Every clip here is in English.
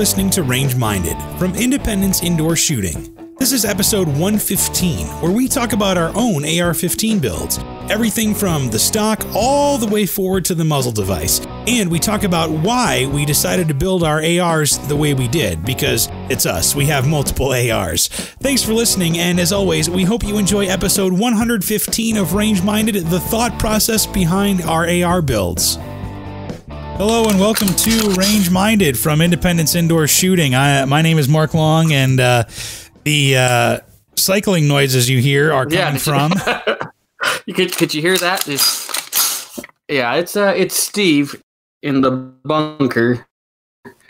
listening to Range Minded from Independence Indoor Shooting. This is episode 115, where we talk about our own AR-15 builds. Everything from the stock all the way forward to the muzzle device. And we talk about why we decided to build our ARs the way we did, because it's us. We have multiple ARs. Thanks for listening, and as always, we hope you enjoy episode 115 of Range Minded, the thought process behind our AR builds. Hello and welcome to Range Minded from Independence Indoor Shooting. My name is Mark Long, and the cycling noises you hear are coming from. Could you hear that? It's Steve in the bunker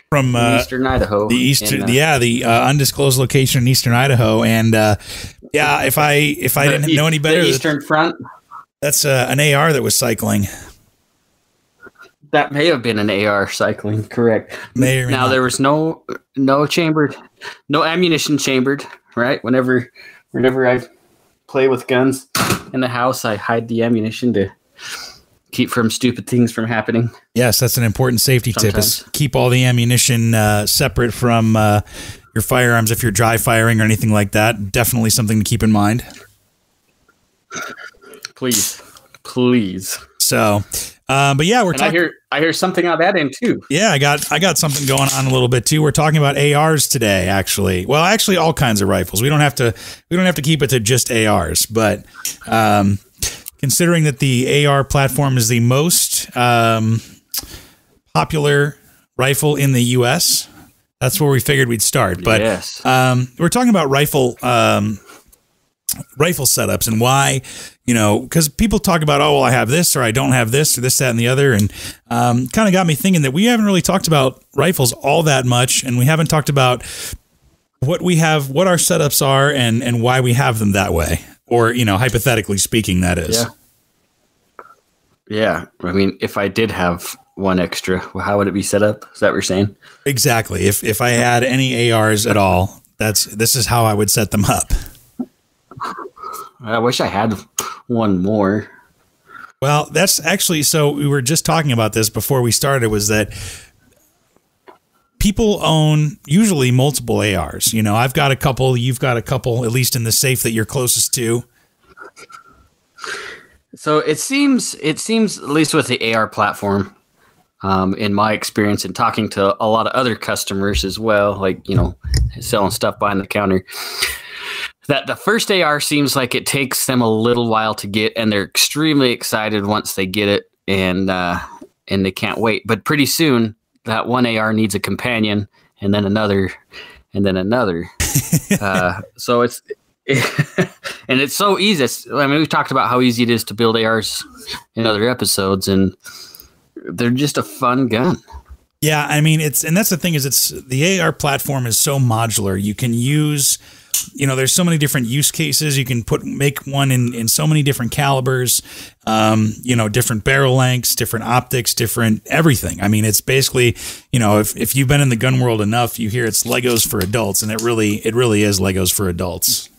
from eastern Idaho. The undisclosed location in eastern Idaho, and if I didn't know any better, the Eastern Front. That's an AR that was cycling. That may have been an AR cycling, correct? Now there was no ammunition chambered, right? Whenever I play with guns in the house, I hide the ammunition to keep from stupid things from happening. Yes, that's an important safety tip, is keep all the ammunition separate from your firearms if you're dry firing or anything like that. Definitely something to keep in mind. Please. So, but yeah, we're talking. I hear something on that end too. Yeah, I got something going on a little bit too. We're talking about ARs today, actually. Well, actually, all kinds of rifles. We don't have to keep it to just ARs, but considering that the AR platform is the most popular rifle in the U.S., that's where we figured we'd start. But yes. We're talking about rifle setups and why, because people talk about, oh, well, I have this or I don't have this or this, that, and the other. And kind of got me thinking that we haven't really talked about rifles all that much. And we haven't talked about what we have, what our setups are and why we have them that way. Or, hypothetically speaking, that is. Yeah. I mean, if I did have one extra, how would it be set up? Is that what you're saying? Exactly. If I had any ARs at all, this is how I would set them up. I wish I had one more. Well, that's actually, so we were just talking about this before we started, was that people own usually multiple ARs. I've got a couple, you've got a couple, at least in the safe that you're closest to. So it seems at least with the AR platform, in my experience and talking to a lot of other customers as well, like, selling stuff behind the counter, that the first AR seems like it takes them a little while to get, and they're extremely excited once they get it, and they can't wait. But pretty soon, that one AR needs a companion, and then another, and then another. So it's and it's so easy. We've talked about how easy it is to build ARs in other episodes, and they're just a fun gun. Yeah, and that's the thing, is the AR platform is so modular. You can use, there's so many different use cases. You can make one in so many different calibers, different barrel lengths, different optics, different everything. It's basically, if you've been in the gun world enough, you hear it's Legos for adults, and it really is Legos for adults.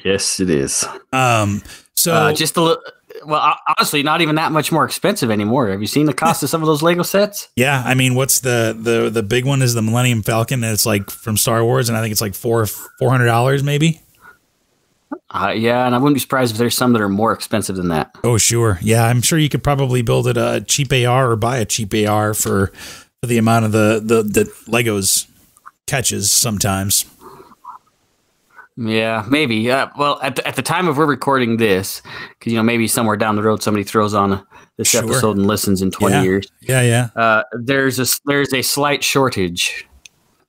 Yes, it is. So just a little. Well, honestly, not even that much more expensive anymore. Have you seen the cost of some of those Lego sets? Yeah, what's the big one is the Millennium Falcon, and it's like from Star Wars, and I think it's like $400 maybe. Yeah, and I wouldn't be surprised if there's some that are more expensive than that. Oh, sure. Yeah, I'm sure you could probably build it a cheap AR or buy a cheap AR for the amount of the Legos catches sometimes. Yeah, maybe. Well, at the time of we're recording this, because maybe somewhere down the road somebody throws on this episode and listens in 20 years. Yeah. There's a slight shortage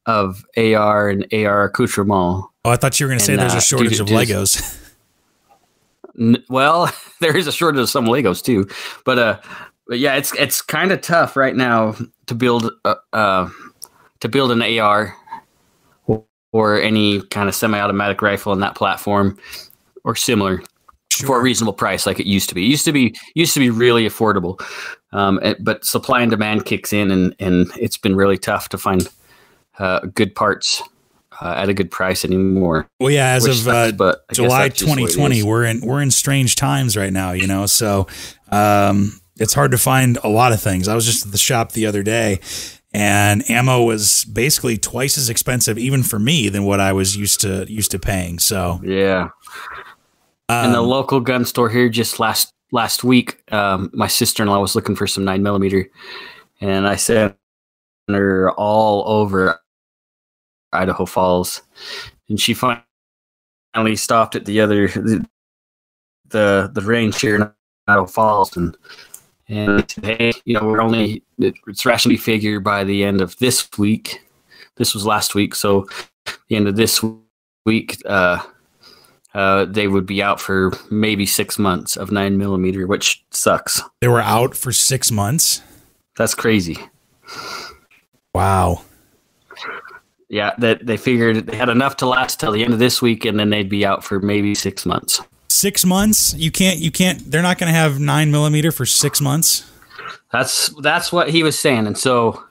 of AR and AR accoutrement. Oh, I thought you were going to say there's a shortage of Legos. Well, there is a shortage of some Legos too, but yeah, it's kind of tough right now to build an AR or any kind of semi-automatic rifle in that platform or similar for a reasonable price like it used to be. It used to be really affordable, but supply and demand kicks in, and it's been really tough to find good parts at a good price anymore. Well, yeah, as of July 2020, we're in strange times right now, so it's hard to find a lot of things. I was just at the shop the other day, and ammo was basically twice as expensive, even for me, than what I was used to paying. So yeah. In the local gun store here, just last week, my sister-in-law was looking for some 9mm, and I sent her all over Idaho Falls, and she finally stopped at the range here in Idaho Falls, and said, hey, it's rationally figure by the end of this week. This was last week, so the end of this week, they would be out for maybe 6 months of 9mm, which sucks. They were out for 6 months? That's crazy. Wow. Yeah, that they figured they had enough to last till the end of this week, and then they'd be out for maybe 6 months. 6 months? You can't. They're not going to have 9mm for 6 months. That's what he was saying, and so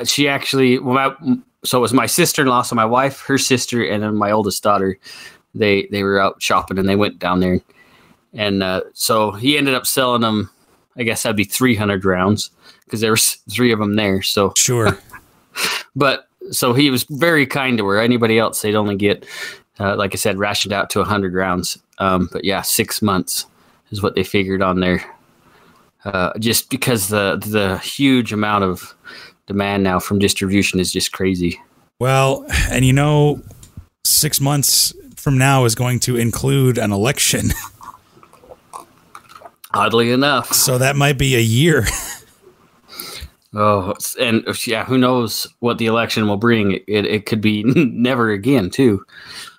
she actually. So it was my sister-in-law, so my wife, her sister, and then my oldest daughter. They were out shopping, and they went down there, and so he ended up selling them. I guess that'd be 300 rounds because there was 3 of them there. So sure, but. So he was very kind to her. Anybody else, they'd only get, like I said, rationed out to 100 rounds. But yeah, 6 months is what they figured on there. Just because the huge amount of demand now from distribution is just crazy. Well, and 6 months from now is going to include an election. Oddly enough. So that might be a year. Oh, and yeah, who knows what the election will bring? It could be never again, too.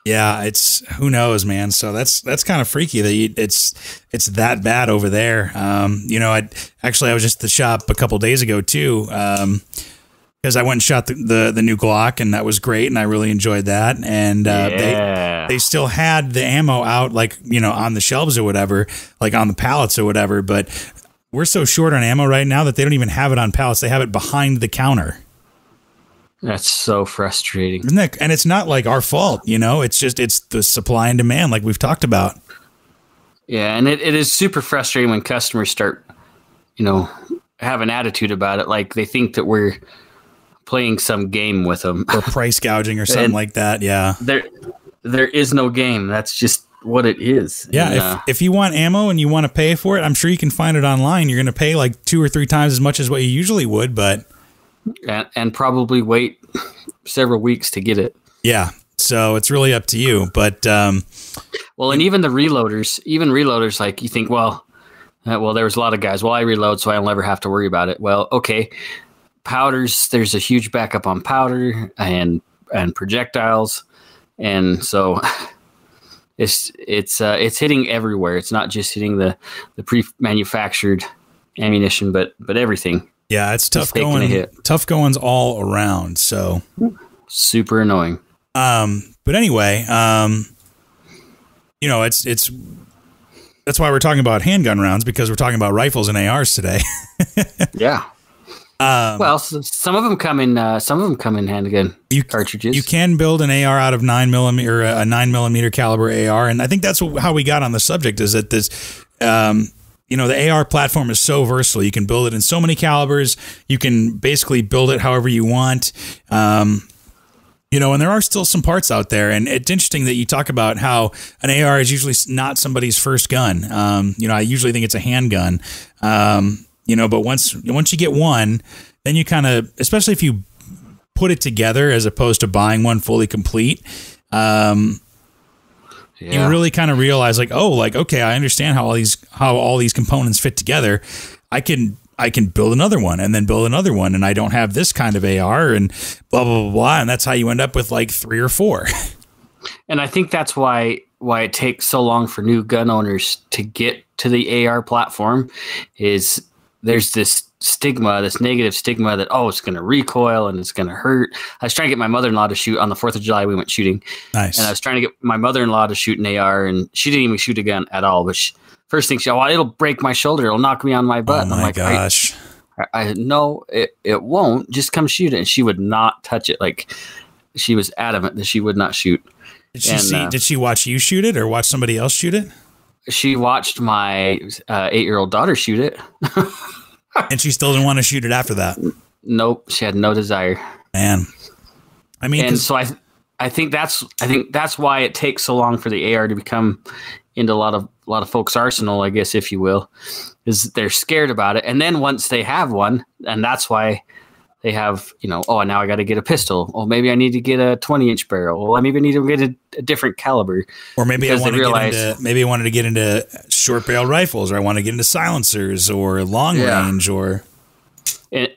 Yeah, who knows, man. So that's kind of freaky that it's that bad over there. I was just at the shop a couple days ago too, because I went and shot the new Glock, and that was great, and I really enjoyed that. And they still had the ammo out, like on the shelves or whatever, like on the pallets or whatever, but. We're so short on ammo right now that they don't even have it on pallets. They have it behind the counter. That's so frustrating. Isn't that? And it's not like our fault, it's the supply and demand like we've talked about. Yeah, and it is super frustrating when customers start, have an attitude about it. Like they think that we're playing some game with them. Or price gouging or something like that, yeah. There is no game. That's just what it is. Yeah, and, if you want ammo and you want to pay for it, I'm sure you can find it online. You're going to pay like 2 or 3 times as much as what you usually would, but and probably wait several weeks to get it. Yeah, so it's really up to you. But well, and even the reloaders, like you think, well, there was a lot of guys. Well, I reload, so I'll never have to worry about it. Well, okay, powders. There's a huge backup on powder and projectiles, and so. It's hitting everywhere. It's not just hitting the pre-manufactured ammunition, but everything. Yeah, it's tough going. Tough goings all around. So super annoying. But anyway, it's that's why we're talking about handgun rounds, because we're talking about rifles and ARs today. Yeah. Well, some of them come in handgun cartridges. You can build an AR out of 9mm or a 9mm caliber AR, and I think that's how we got on the subject. Is that this, the AR platform is so versatile. You can build it in so many calibers. You can basically build it however you want. And there are still some parts out there, and it's interesting that you talk about how an AR is usually not somebody's first gun. I usually think it's a handgun. But once you get one, then you kind of, especially if you put it together as opposed to buying one fully complete, you really kind of realize okay, I understand how all these components fit together. I can build another one and then build another one, and I don't have this kind of AR and blah blah blah blah, and that's how you end up with like 3 or 4. And I think that's why it takes so long for new gun owners to get to the AR platform is. There's this negative stigma that, it's going to recoil and it's going to hurt. I was trying to get my mother-in-law to shoot on the 4th of July. We went shooting. Nice. And I was trying to get my mother-in-law to shoot an AR, and she didn't even shoot a gun at all. But first thing it'll break my shoulder. It'll knock me on my butt. Oh, my gosh. I no, it won't. Just come shoot it. And she would not touch it. Like, she was adamant that she would not shoot. Did she watch you shoot it or watch somebody else shoot it? She watched my 8-year-old daughter shoot it. And she still didn't want to shoot it after that. Nope, she had no desire. Man, I mean, and so I think that's why it takes so long for the AR to become into a lot of folks' arsenal, I guess, if you will, is they're scared about it. And then once they have one, and that's why they have, oh, now I got to get a pistol. Oh, maybe I need to get a 20-inch barrel. Well, maybe I need to get a different caliber. Or maybe I wanted to get into short barrel rifles, or I want to get into silencers or long range, or.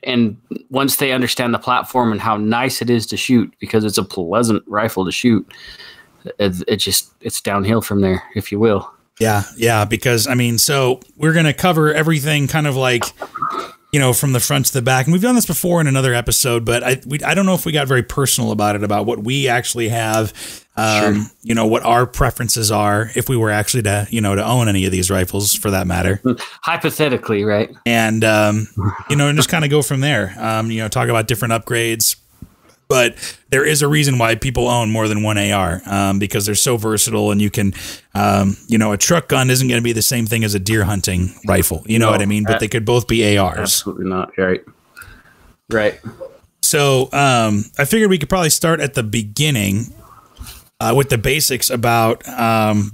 And once they understand the platform and how nice it is to shoot, because it's a pleasant rifle to shoot, it's downhill from there, if you will. Yeah. Because I mean, so we're going to cover everything kind of like, from the front to the back. And we've done this before in another episode, but I don't know if we got very personal about it, about what we actually have, sure. What our preferences are if we were actually to own any of these rifles, for that matter. Hypothetically, right? And, and just kind of go from there, talk about different upgrades. But there is a reason why people own more than one AR, because they're so versatile, and you can, a truck gun isn't going to be the same thing as a deer hunting rifle. You know what I mean? But they could both be ARs. Absolutely not. Right. So I figured we could probably start at the beginning with the basics about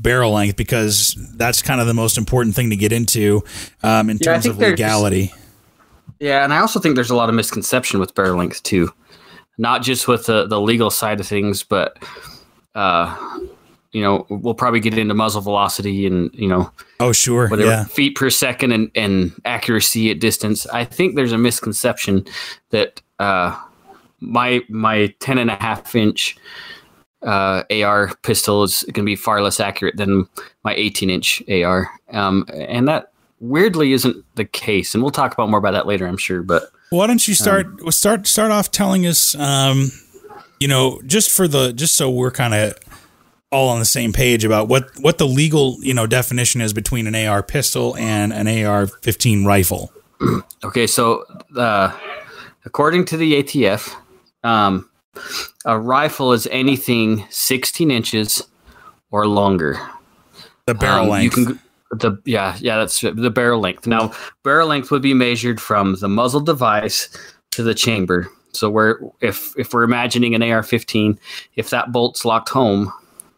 barrel length, because that's kind of the most important thing to get into in terms of legality. Yeah, and I also think there's a lot of misconception with barrel length too. Not just with the legal side of things, but, we'll probably get into muzzle velocity and, oh, sure. Feet per second and accuracy at distance. I think there's a misconception that my 10.5-inch AR pistol is going to be far less accurate than my 18-inch AR. And that weirdly isn't the case. And we'll talk about more about that later, I'm sure, but. Why don't you start off telling us, just so we're kind of all on the same page about what the legal, definition is between an AR pistol and an AR-15 rifle. Okay. So, according to the ATF, a rifle is anything 16 inches or longer. The barrel length. That's the barrel length. Now, barrel length would be measured from the muzzle device to the chamber. So if we're imagining an AR-15, if that bolt's locked home,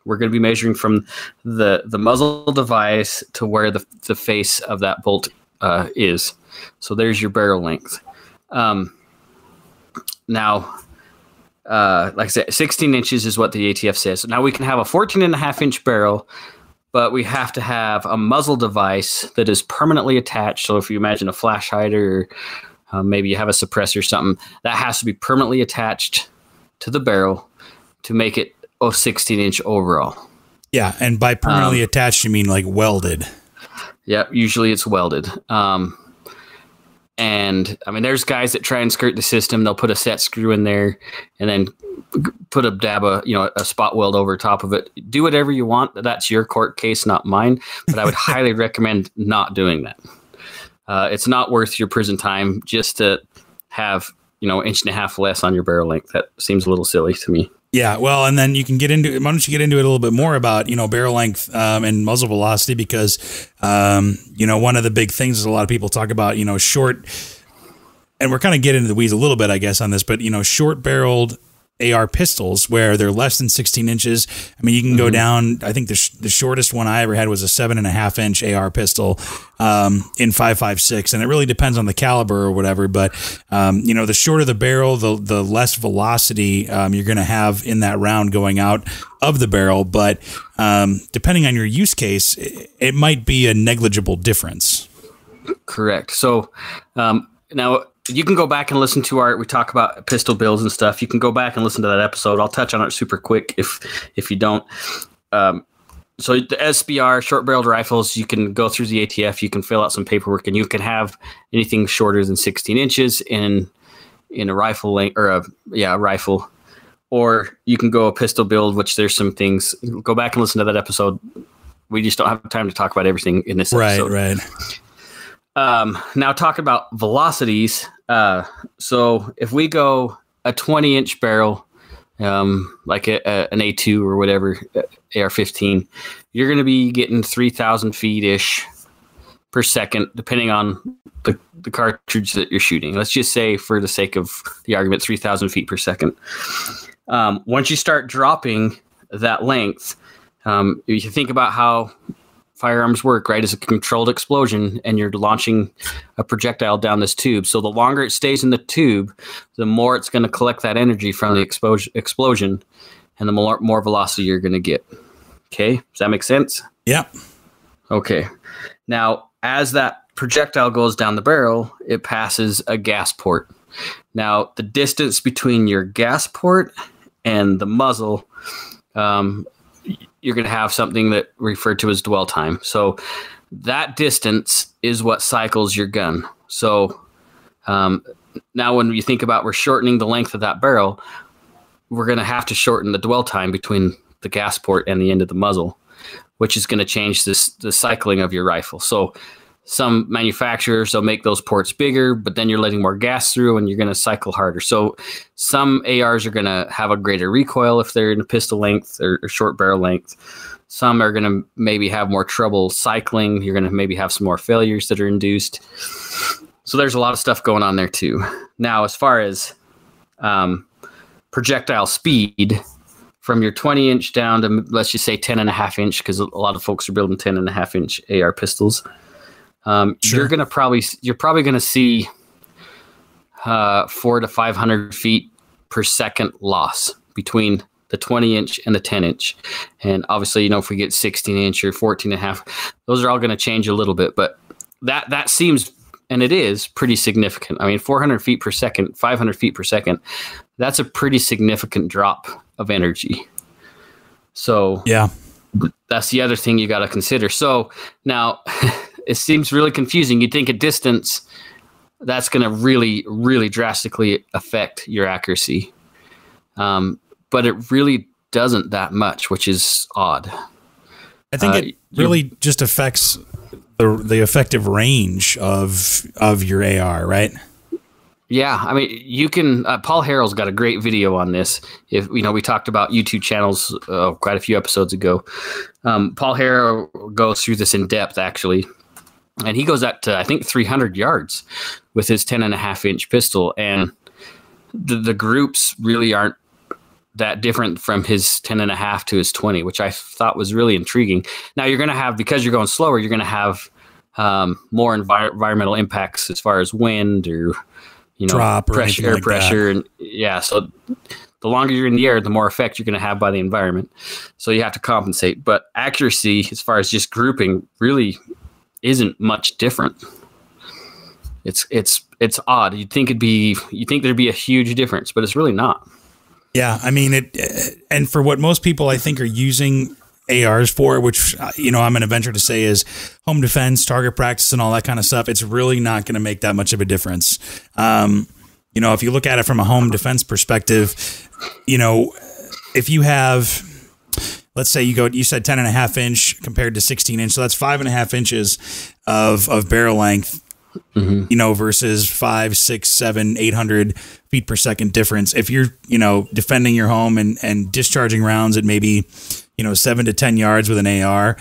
we're going to be measuring from the muzzle device to where the face of that bolt is. So there's your barrel length. Now, like I said, 16 inches is what the ATF says. Now we can have a 14.5-inch barrel, but we have to have a muzzle device that is permanently attached. So if you imagine a flash hider, or maybe you have a suppressor or something, that has to be permanently attached to the barrel to make it a 16-inch overall. Yeah, and by permanently attached, you mean like welded. Yeah, usually it's welded. And I mean, there's guys that try and skirt the system. They'll put a set screw in there and then put a spot weld over top of it. Do whatever you want. That's your court case, not mine. But I would highly recommend not doing that. It's not worth your prison time just to have, 1.5 less on your barrel length. That seems a little silly to me. Yeah, well, and then you can get into. Why don't you get into it a little bit more about barrel length and muzzle velocity, because one of the big things is a lot of people talk about short, and we're kind of getting into the weeds a little bit, I guess, on this, but short barreled AR pistols where they're less than 16 inches. I mean, you can go down. I think the shortest one I ever had was a 7.5-inch AR pistol in 5.56, and it really depends on the caliber or whatever. But the shorter the barrel, the less velocity you're going to have in that round going out of the barrel. But depending on your use case, it might be a negligible difference. Correct. So now, you can go back and listen to we talk about pistol builds and stuff. You can go back and listen to that episode. I'll touch on it super quick if you don't. So the SBR, short barreled rifles, you can go through the ATF, you can fill out some paperwork, and you can have anything shorter than 16 inches in a rifle length, or a rifle. Or you can go a pistol build, which there's some things. Go back and listen to that episode. We just don't have time to talk about everything in this episode. Right. Now talk about velocities. So if we go a 20-inch barrel, like an A2 or whatever, AR-15, you're going to be getting 3,000 feet-ish per second, depending on the cartridge that you're shooting. Let's just say, for the sake of the argument, 3,000 feet per second. Once you start dropping that length, if you think about how firearms work, right? It's a controlled explosion, and you're launching a projectile down this tube. So the longer it stays in the tube, the more it's going to collect that energy from the explosion, and the more velocity you're going to get. Okay, does that make sense? Yeah. Okay. Now, as that projectile goes down the barrel, it passes a gas port. Now, the distance between your gas port and the muzzle, you're going to have something that referred to as dwell time. So that distance is what cycles your gun. So now when you think about we're shortening the length of that barrel, we're going to have to shorten the dwell time between the gas port and the end of the muzzle, which is going to change the cycling of your rifle. So some manufacturers will make those ports bigger, but then you're letting more gas through and you're going to cycle harder. So some ARs are going to have a greater recoil if they're in a pistol length or short barrel length. Some are going to maybe have more trouble cycling. You're going to maybe have some more failures that are induced. So there's a lot of stuff going on there too. Now, as far as projectile speed, from your 20-inch down to, let's just say, 10.5-inch, because a lot of folks are building 10.5-inch AR pistols. Sure. You're probably going to see 400 to 500 feet per second loss between the 20-inch and the 10-inch. And obviously, if we get 16-inch or 14.5, those are all going to change a little bit. But that seems, and it is, pretty significant. I mean, 400 feet per second, 500 feet per second, that's a pretty significant drop of energy. So yeah, that's the other thing you got to consider. So now it seems really confusing. You'd think at distance, that's going to really, really drastically affect your accuracy. But it really doesn't that much, which is odd. I think it really just affects the effective range of your AR, right? Yeah, I mean, you can. Paul Harrell's got a great video on this. If we talked about YouTube channels quite a few episodes ago. Paul Harrell goes through this in depth, actually, and he goes up to, I think, 300 yards with his 10.5-inch pistol, and the groups really aren't that different from his 10.5 to his 20, which I thought was really intriguing. Now you're going to have, because you're going slower, you're going to have more environmental impacts as far as wind or drop pressure, or air pressure, and yeah. So the longer you're in the air, the more effect you're going to have by the environment. So you have to compensate. But accuracy, as far as just grouping, really isn't much different. It's odd. You'd think there'd be a huge difference, but it's really not. Yeah, I mean and for what most people I think are using ARs for, which I'm going to venture to say is home defense, target practice, and all that kind of stuff, it's really not going to make that much of a difference. If you look at it from a home defense perspective, if you have, let's say you said 10.5-inch compared to 16-inch, so that's 5.5 inches of barrel length. Mm-hmm. Versus 500, 600, 700, 800 feet per second difference. If you're, defending your home and discharging rounds at maybe, 7 to 10 yards with an AR,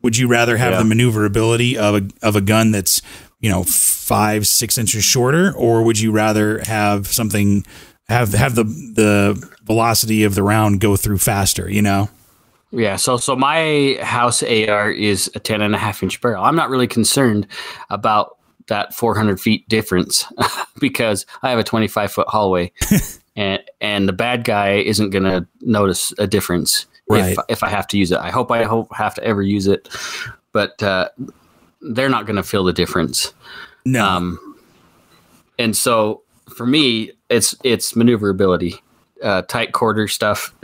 would you rather have the maneuverability of a gun that's, 5, 6 inches shorter, or would you rather have something have the velocity of the round go through faster? Yeah. So my house AR is a 10.5-inch barrel. I'm not really concerned about that 400 feet difference because I have a 25-foot hallway and the bad guy isn't going to notice a difference if I have to use it. I hope have to ever use it, but they're not going to feel the difference. No. And so for me, it's maneuverability, tight quarter stuff.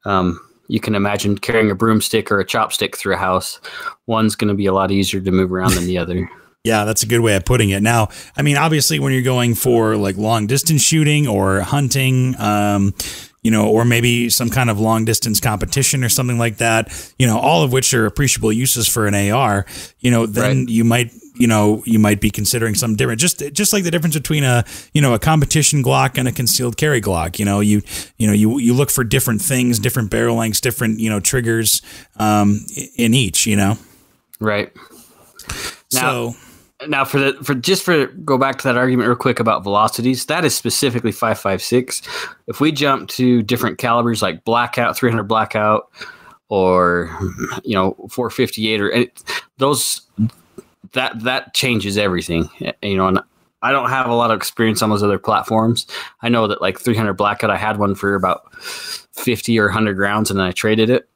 You can imagine carrying a broomstick or a chopstick through a house. One's going to be a lot easier to move around than the other. Yeah, that's a good way of putting it. Now, I mean, obviously, when you're going for like long distance shooting or hunting, or maybe some kind of long distance competition or something like that, all of which are appreciable uses for an AR, then you might be considering some different, just like the difference between a competition Glock and a concealed carry Glock. You look for different things, different barrel lengths, different, triggers, in each, Right. Now for go back to that argument real quick about velocities, that is specifically 5.56. If we jump to different calibers like blackout, 300 blackout, or 458 or those, that changes everything. And I don't have a lot of experience on those other platforms. I know that like 300 blackout, I had one for about 50 or 100 rounds, and then I traded it.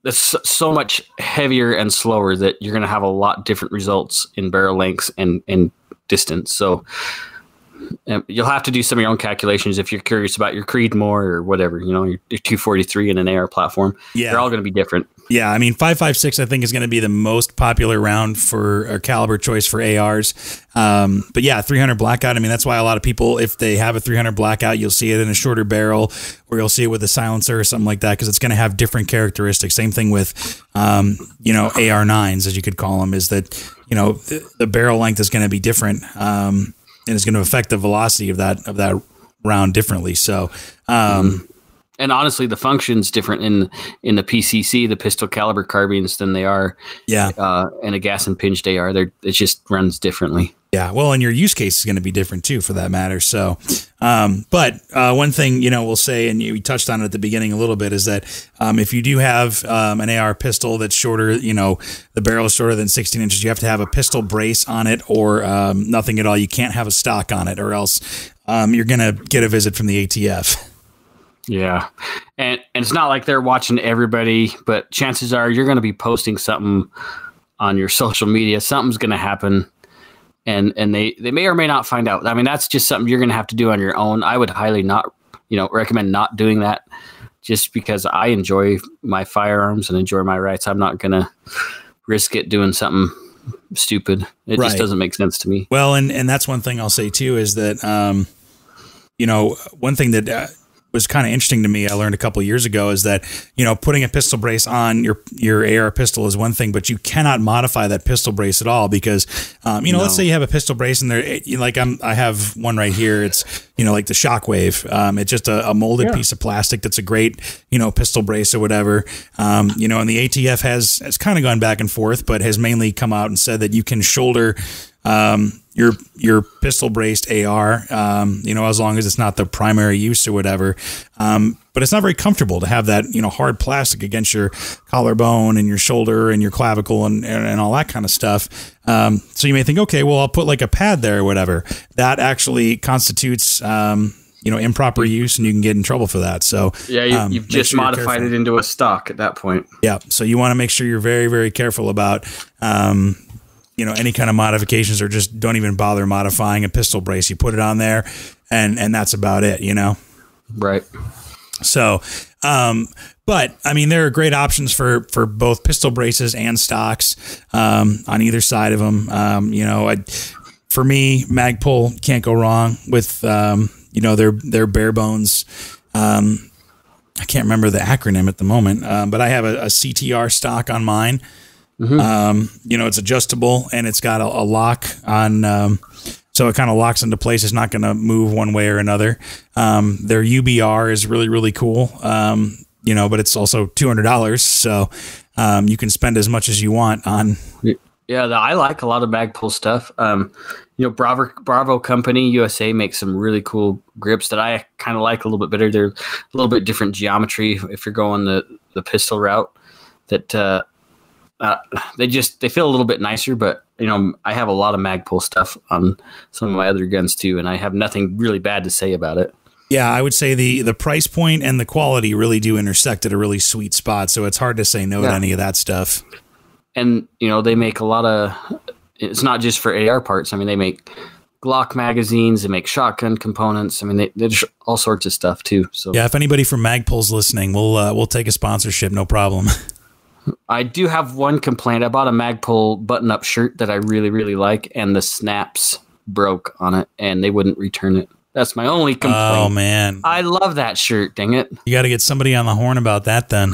It's so much heavier and slower that you're going to have a lot different results in barrel lengths and distance. So you'll have to do some of your own calculations if you're curious about your Creedmoor or whatever, your 243 in an AR platform. Yeah. They're all going to be different. Yeah, I mean, 5.56 I think is going to be the most popular round for a caliber choice for ARs. But yeah, 300 blackout. I mean, that's why a lot of people, if they have a 300 blackout, you'll see it in a shorter barrel, or you'll see it with a silencer or something like that, because it's going to have different characteristics. Same thing with, AR9s, as you could call them, is that the barrel length is going to be different, and it's going to affect the velocity of that round differently. So. And honestly, the function's different in the PCC, the pistol caliber carbines, than they are in a gas and pinged AR. It just runs differently. Yeah, well, and your use case is going to be different too, for that matter. So, but one thing we'll say, and you touched on it at the beginning a little bit, is that if you do have an AR pistol that's shorter, the barrel is shorter than 16 inches, you have to have a pistol brace on it, or nothing at all. You can't have a stock on it, or else you're going to get a visit from the ATF. Yeah. And it's not like they're watching everybody, but chances are you're going to be posting something on your social media. Something's going to happen, and they may or may not find out. I mean, that's just something you're going to have to do on your own. I would highly not, recommend not doing that, just because I enjoy my firearms and enjoy my rights. I'm not going to risk it doing something stupid. It just doesn't make sense to me. Well, and that's one thing I'll say too, is that, one thing that, was kind of interesting to me, I learned a couple of years ago, is that, putting a pistol brace on your AR pistol is one thing, but you cannot modify that pistol brace at all, because, let's say you have a pistol brace and I have one right here. It's, like the Shockwave. It's just a molded piece of plastic. That's a great, pistol brace or whatever. And the ATF has kind of gone back and forth, but has mainly come out and said that you can shoulder, your pistol braced AR, as long as it's not the primary use or whatever. But it's not very comfortable to have that, hard plastic against your collarbone and your shoulder and your clavicle and all that kind of stuff. So you may think, okay, well, I'll put like a pad there or whatever. That actually constitutes, improper use, and you can get in trouble for that. So yeah, you've just modified it into a stock at that point. Yeah. So you want to make sure you're very, very careful about, any kind of modifications, or just don't even bother modifying a pistol brace. You put it on there and that's about it, Right. So, but I mean, there are great options for both pistol braces and stocks, on either side of them. For me, Magpul can't go wrong with, their bare bones. I can't remember the acronym at the moment, but I have a CTR stock on mine. Mm-hmm. It's adjustable, and it's got a lock on, so it kind of locks into place. It's not going to move one way or another. Their UBR is really, really cool. But it's also $200. So, you can spend as much as you want on. Yeah. I like a lot of Magpul stuff. Bravo Company USA makes some really cool grips that I kind of like a little bit better. They're a little bit different geometry if you're going the pistol route. That, they feel a little bit nicer, but I have a lot of Magpul stuff on some of my other guns too, and I have nothing really bad to say about it. Yeah, I would say the price point and the quality really do intersect at a really sweet spot, so it's hard to say no to any of that stuff. And they make a lot of. It's not just for AR parts. I mean, they make Glock magazines, they make shotgun components. I mean, there's all sorts of stuff too. So yeah, if anybody from Magpul's listening, we'll take a sponsorship, no problem. I do have one complaint. I bought a Magpul button-up shirt that I really, really like, and the snaps broke on it, and they wouldn't return it. That's my only complaint. Oh, man. I love that shirt, dang it. You got to get somebody on the horn about that then.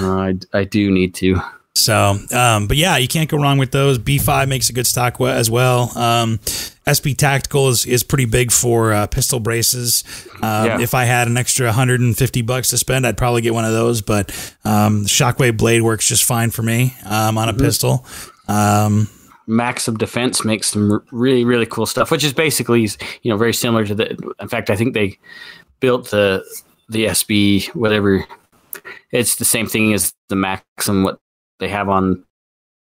I do need to. So, but yeah, you can't go wrong with those. B5 makes a good stock as well. SP Tactical is pretty big for pistol braces. If I had an extra $150 to spend, I'd probably get one of those. But Shockwave Blade works just fine for me on a pistol. Maxim Defense makes some really, really cool stuff, which is basically, very similar to the. In fact, I think they built the SB whatever. It's the same thing as the Maxim what they have on.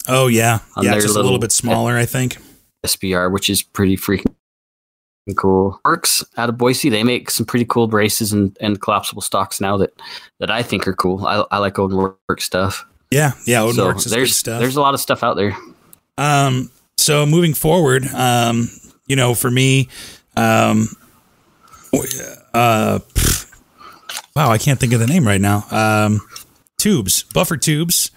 Oh yeah, it's just a little bit smaller, I think. SBR, which is pretty freaking cool. Works out of Boise. They make some pretty cool braces and collapsible stocks now that I think are cool. I like Odin Works stuff. Yeah, Odin Works is good stuff. There's a lot of stuff out there. So moving forward, for me, wow, I can't think of the name right now. Buffer tubes,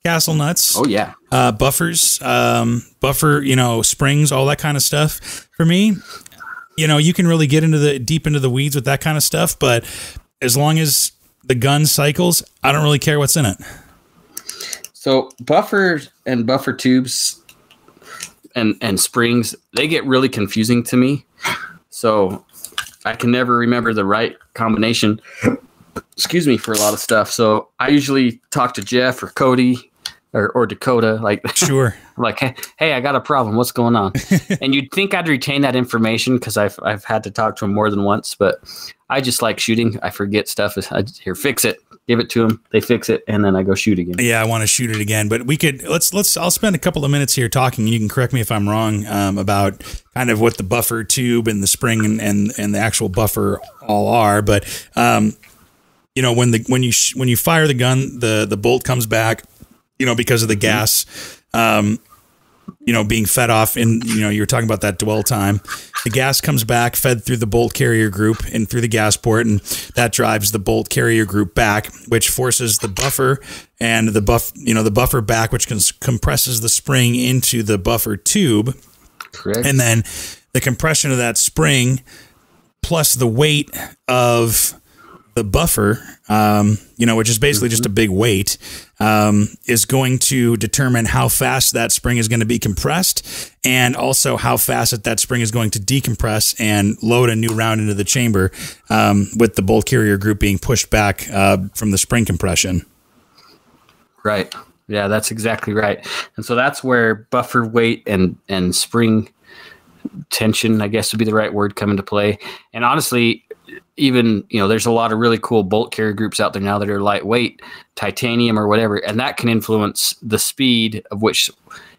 Castle Nuts. Oh yeah. Buffers, buffer, springs, all that kind of stuff. For me, you can really get deep into the weeds with that kind of stuff, but as long as the gun cycles, I don't really care what's in it. So buffers and buffer tubes and springs, they get really confusing to me. So I can never remember the right combination, for a lot of stuff. So I usually talk to Jeff or Cody or Dakota, sure. Like, hey, I got a problem. What's going on? And you'd think I'd retain that information because I've had to talk to them more than once, but I just like shooting. I forget stuff. Here, fix it. Give it to them. They fix it, and then I go shoot again. Yeah, I want to shoot it again. But we could I'll spend a couple of minutes here talking. You can correct me if I'm wrong about kind of what the buffer tube and the spring and the actual buffer all are. But when you fire the gun, the bolt comes back. Because of the gas. Being fed off and, you're talking about that dwell time. The gas comes back, fed through the bolt carrier group and through the gas port, and that drives the bolt carrier group back, which forces the buffer and the buffer back, which compresses the spring into the buffer tube. Correct. And then the compression of that spring plus the weight of the buffer, which is basically just a big weight, is going to determine how fast that spring is going to be compressed and also how fast that spring is going to decompress and load a new round into the chamber with the bolt carrier group being pushed back from the spring compression. Right. Yeah, that's exactly right. And so that's where buffer weight and spring tension, I guess would be the right word, come into play. And honestly, even, there's a lot of really cool bolt carrier groups out there now that are lightweight, titanium or whatever, and that can influence the speed of which,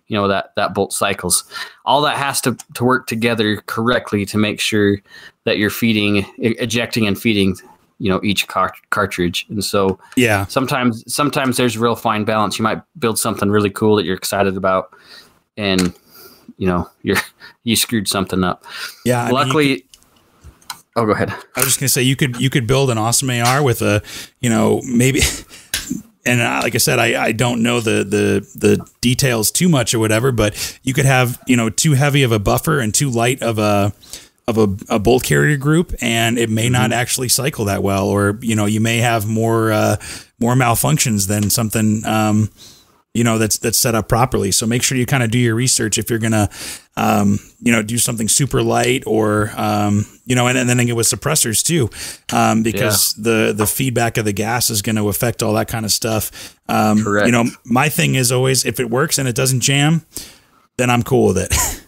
that bolt cycles. All that has to work together correctly to make sure that you're ejecting and feeding, each cartridge. And so yeah, sometimes there's a real fine balance. You might build something really cool that you're excited about, and you screwed something up. Yeah. Luckily. Oh, go ahead. I was just gonna say you could build an awesome AR with a, maybe, and like I said, I don't know the details too much or whatever, but you could have too heavy of a buffer and too light of a bolt carrier group, and it may not actually cycle that well, or you may have more malfunctions than something that's set up properly. So make sure you kind of do your research if you're gonna do something super light or and then with suppressors too, because the feedback of the gas is going to affect all that kind of stuff. Correct. My thing is always, if it works and it doesn't jam, then I'm cool with it.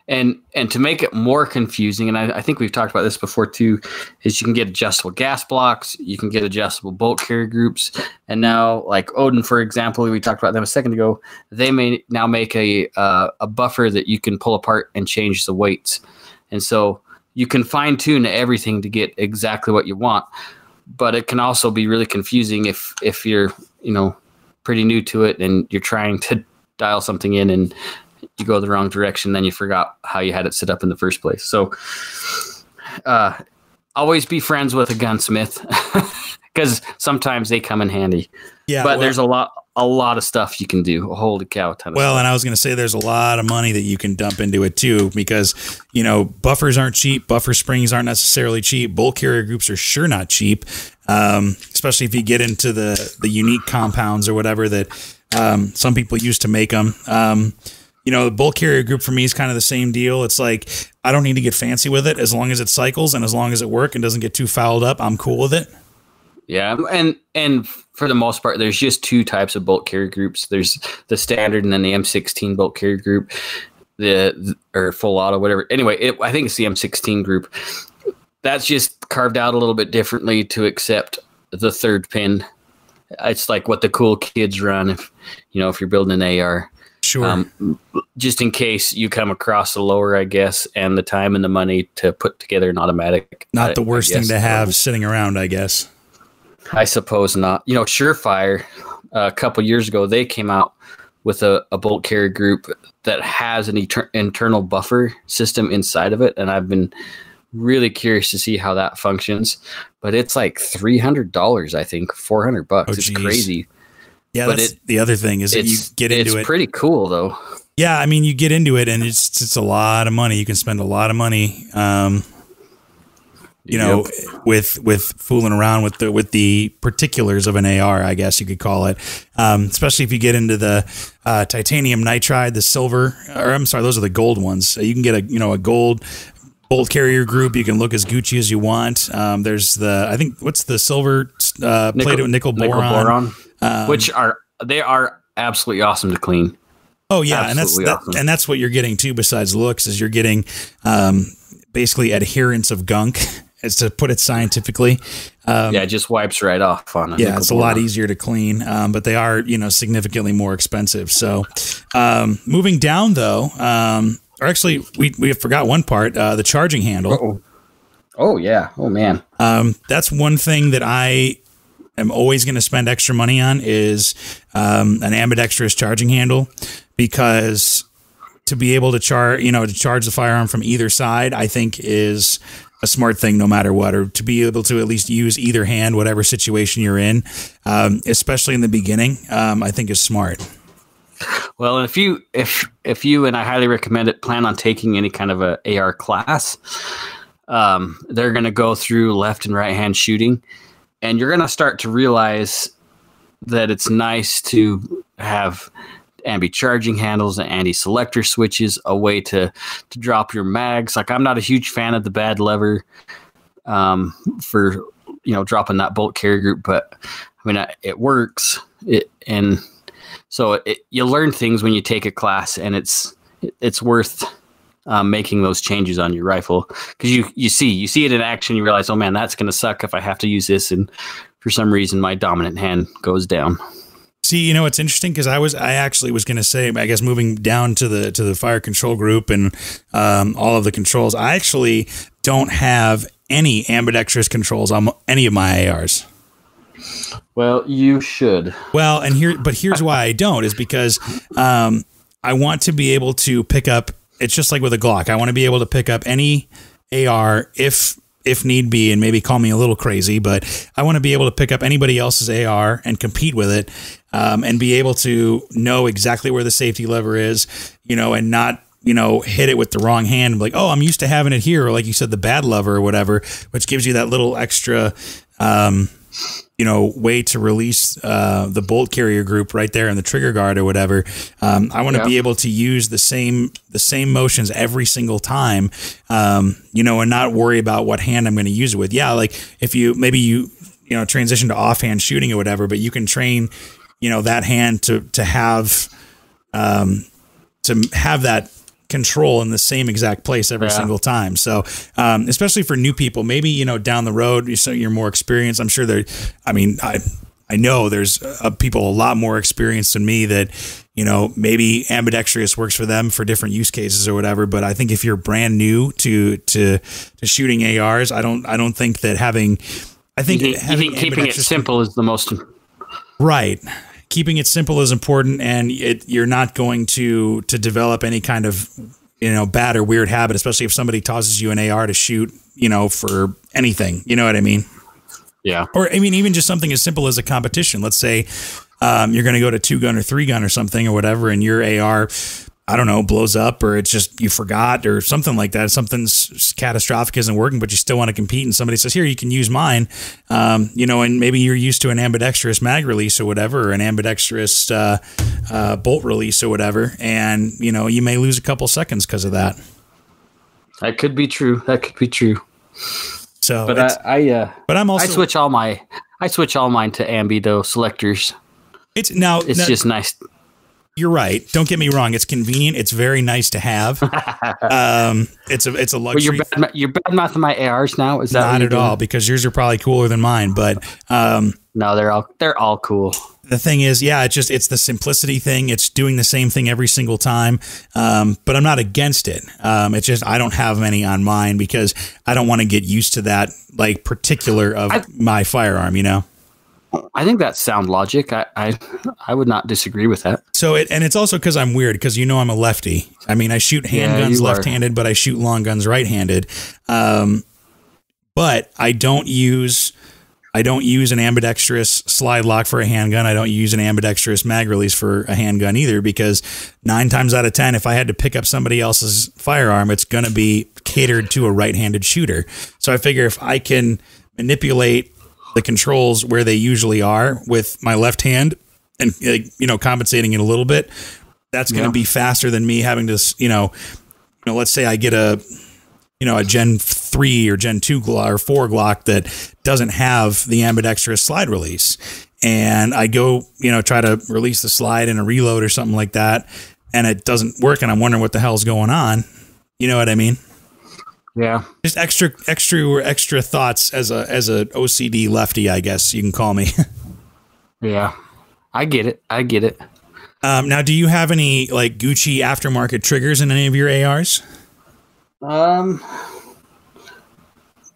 And to make it more confusing, and I think we've talked about this before too, is you can get adjustable gas blocks, you can get adjustable bolt carrier groups, and now like Odin, for example, we talked about them a second ago, they may now make a buffer that you can pull apart and change the weights. And so you can fine tune everything to get exactly what you want, but it can also be really confusing if you're, pretty new to it and you're trying to dial something in and you go the wrong direction, then you forgot how you had it set up in the first place. So always be friends with a gunsmith because sometimes they come in handy. Yeah, but there's a lot of stuff you can do. Holy cow, a ton of stuff. And I was going to say there's a lot of money that you can dump into it too, because buffers aren't cheap, buffer springs aren't necessarily cheap, bolt carrier groups are sure not cheap, especially if you get into the unique compounds or whatever that Some people used to make them. The bolt carrier group for me is kind of the same deal. It's like, I don't need to get fancy with it. As long as it cycles and as long as it works and doesn't get too fouled up, I'm cool with it. Yeah, and for the most part, there's just two types of bolt carrier groups. There's the standard and then the M16 bolt carrier group, or full auto, whatever. Anyway, I think it's the M16 group. That's just carved out a little bit differently to accept the third pin. It's like what the cool kids run if you're building an AR. Sure. Just in case you come across a lower, I guess, and the time and the money to put together an automatic. Not the worst thing to have sitting around, I guess. I suppose not. Surefire, a couple years ago, they came out with a bolt carrier group that has an internal buffer system inside of it, and I've been really curious to see how that functions. But it's like $300, I think, $400. Oh, it's crazy. Yeah, but the other thing is that you get into it. It's pretty cool, though. Yeah, I mean, you get into it, and it's a lot of money. You can spend a lot of money. With fooling around with the particulars of an AR, I guess you could call it. Especially if you get into the titanium nitride, the silver, or I'm sorry, those are the gold ones. So you can get a gold bolt carrier group. You can look as Gucci as you want. There's what's the silver plated with nickel boron, which are absolutely awesome to clean. Oh yeah, and that's what you're getting too. Besides looks, is you're getting basically adherence of gunk. As to put it scientifically. It just wipes right off on it. Yeah, it's a lot easier to clean, but they are, significantly more expensive. So moving down, though, or actually, we forgot one part, the charging handle. Uh-oh. Oh, yeah. Oh, man. That's one thing that I am always going to spend extra money on is an ambidextrous charging handle, because to be able to charge the firearm from either side, I think is a smart thing no matter what, or to be able to at least use either hand, whatever situation you're in, especially in the beginning, I think is smart. Well, if you, and I highly recommend it, plan on taking any kind of a AR class, they're going to go through left and right hand shooting, and you're going to start to realize that it's nice to have ambi charging handles and anti-selector switches, a way to drop your mags. Like, I'm not a huge fan of the bad lever for dropping that bolt carrier group, but I mean, it works. You learn things when you take a class, and it's worth making those changes on your rifle, because you see it in action. You realize, oh man, that's going to suck if I have to use this, and for some reason my dominant hand goes down. See, it's interesting, because I actually was going to say, I guess, moving down to the fire control group and all of the controls, I actually don't have any ambidextrous controls on any of my ARs. Well, you should. Well, but here's why I don't, is because I want to be able to pick up. It's just like with a Glock. I want to be able to pick up any AR if need be, and maybe call me a little crazy, but I want to be able to pick up anybody else's AR and compete with it, and be able to know exactly where the safety lever is, and not, hit it with the wrong hand and be like, oh, I'm used to having it here, or like you said, the bad lever or whatever, which gives you that little extra, way to release the bolt carrier group right there in the trigger guard or whatever. I want to be able to use the same motions every single time, and not worry about what hand I'm going to use it with. Yeah, like if you transition to offhand shooting or whatever, but you can train, that hand to have that control in the same exact place every single time. So, especially for new people, maybe, down the road, you're more experienced. I'm sure I know there's people a lot more experienced than me that, maybe ambidextrous works for them for different use cases or whatever. But I think if you're brand new to shooting ARs, I don't think that having keeping it simple is the most right. Keeping it simple is important, and you're not going to develop any kind of, bad or weird habit, especially if somebody tosses you an AR to shoot, for anything. You know what I mean? Yeah. Or, I mean, even just something as simple as a competition. Let's say you're going to go to 2-gun or 3-gun or something or whatever, and your AR, I don't know, blows up, or it's just you forgot or something like that. Something's catastrophic isn't working, but you still want to compete. And somebody says, here, you can use mine. And maybe you're used to an ambidextrous mag release or whatever, or an ambidextrous bolt release or whatever. And, you may lose a couple seconds because of that. That could be true. So, but I switch all mine to ambi though selectors. It's just nice. You're right. Don't get me wrong. It's convenient. It's very nice to have. It's a luxury. Well, you're bad mouthing my ARs now. Is that not at all? Because yours are probably cooler than mine. But no, they're all cool. The thing is, it's the simplicity thing. It's doing the same thing every single time. But I'm not against it. It's just I don't have many on mine because I don't want to get used to that particular of my firearm. I think that's sound logic. I would not disagree with that. So it's also because I'm weird because I'm a lefty. I mean, I shoot handguns left-handed, but I shoot long guns right-handed. But I don't use an ambidextrous slide lock for a handgun. I don't use an ambidextrous mag release for a handgun either because 9 times out of 10, if I had to pick up somebody else's firearm, it's going to be catered to a right-handed shooter. So I figure if I can manipulate the controls where they usually are with my left hand and, compensating it a little bit, that's going to be faster than me having to, let's say I get a Gen 3 or Gen 2 Glock or 4 Glock that doesn't have the ambidextrous slide release. And I go, try to release the slide in a reload or something like that. And it doesn't work. And I'm wondering what the hell's going on. You know what I mean? Yeah. Just extra thoughts as a OCD lefty, I guess you can call me. Yeah. I get it. Now, do you have any Gucci aftermarket triggers in any of your ARs?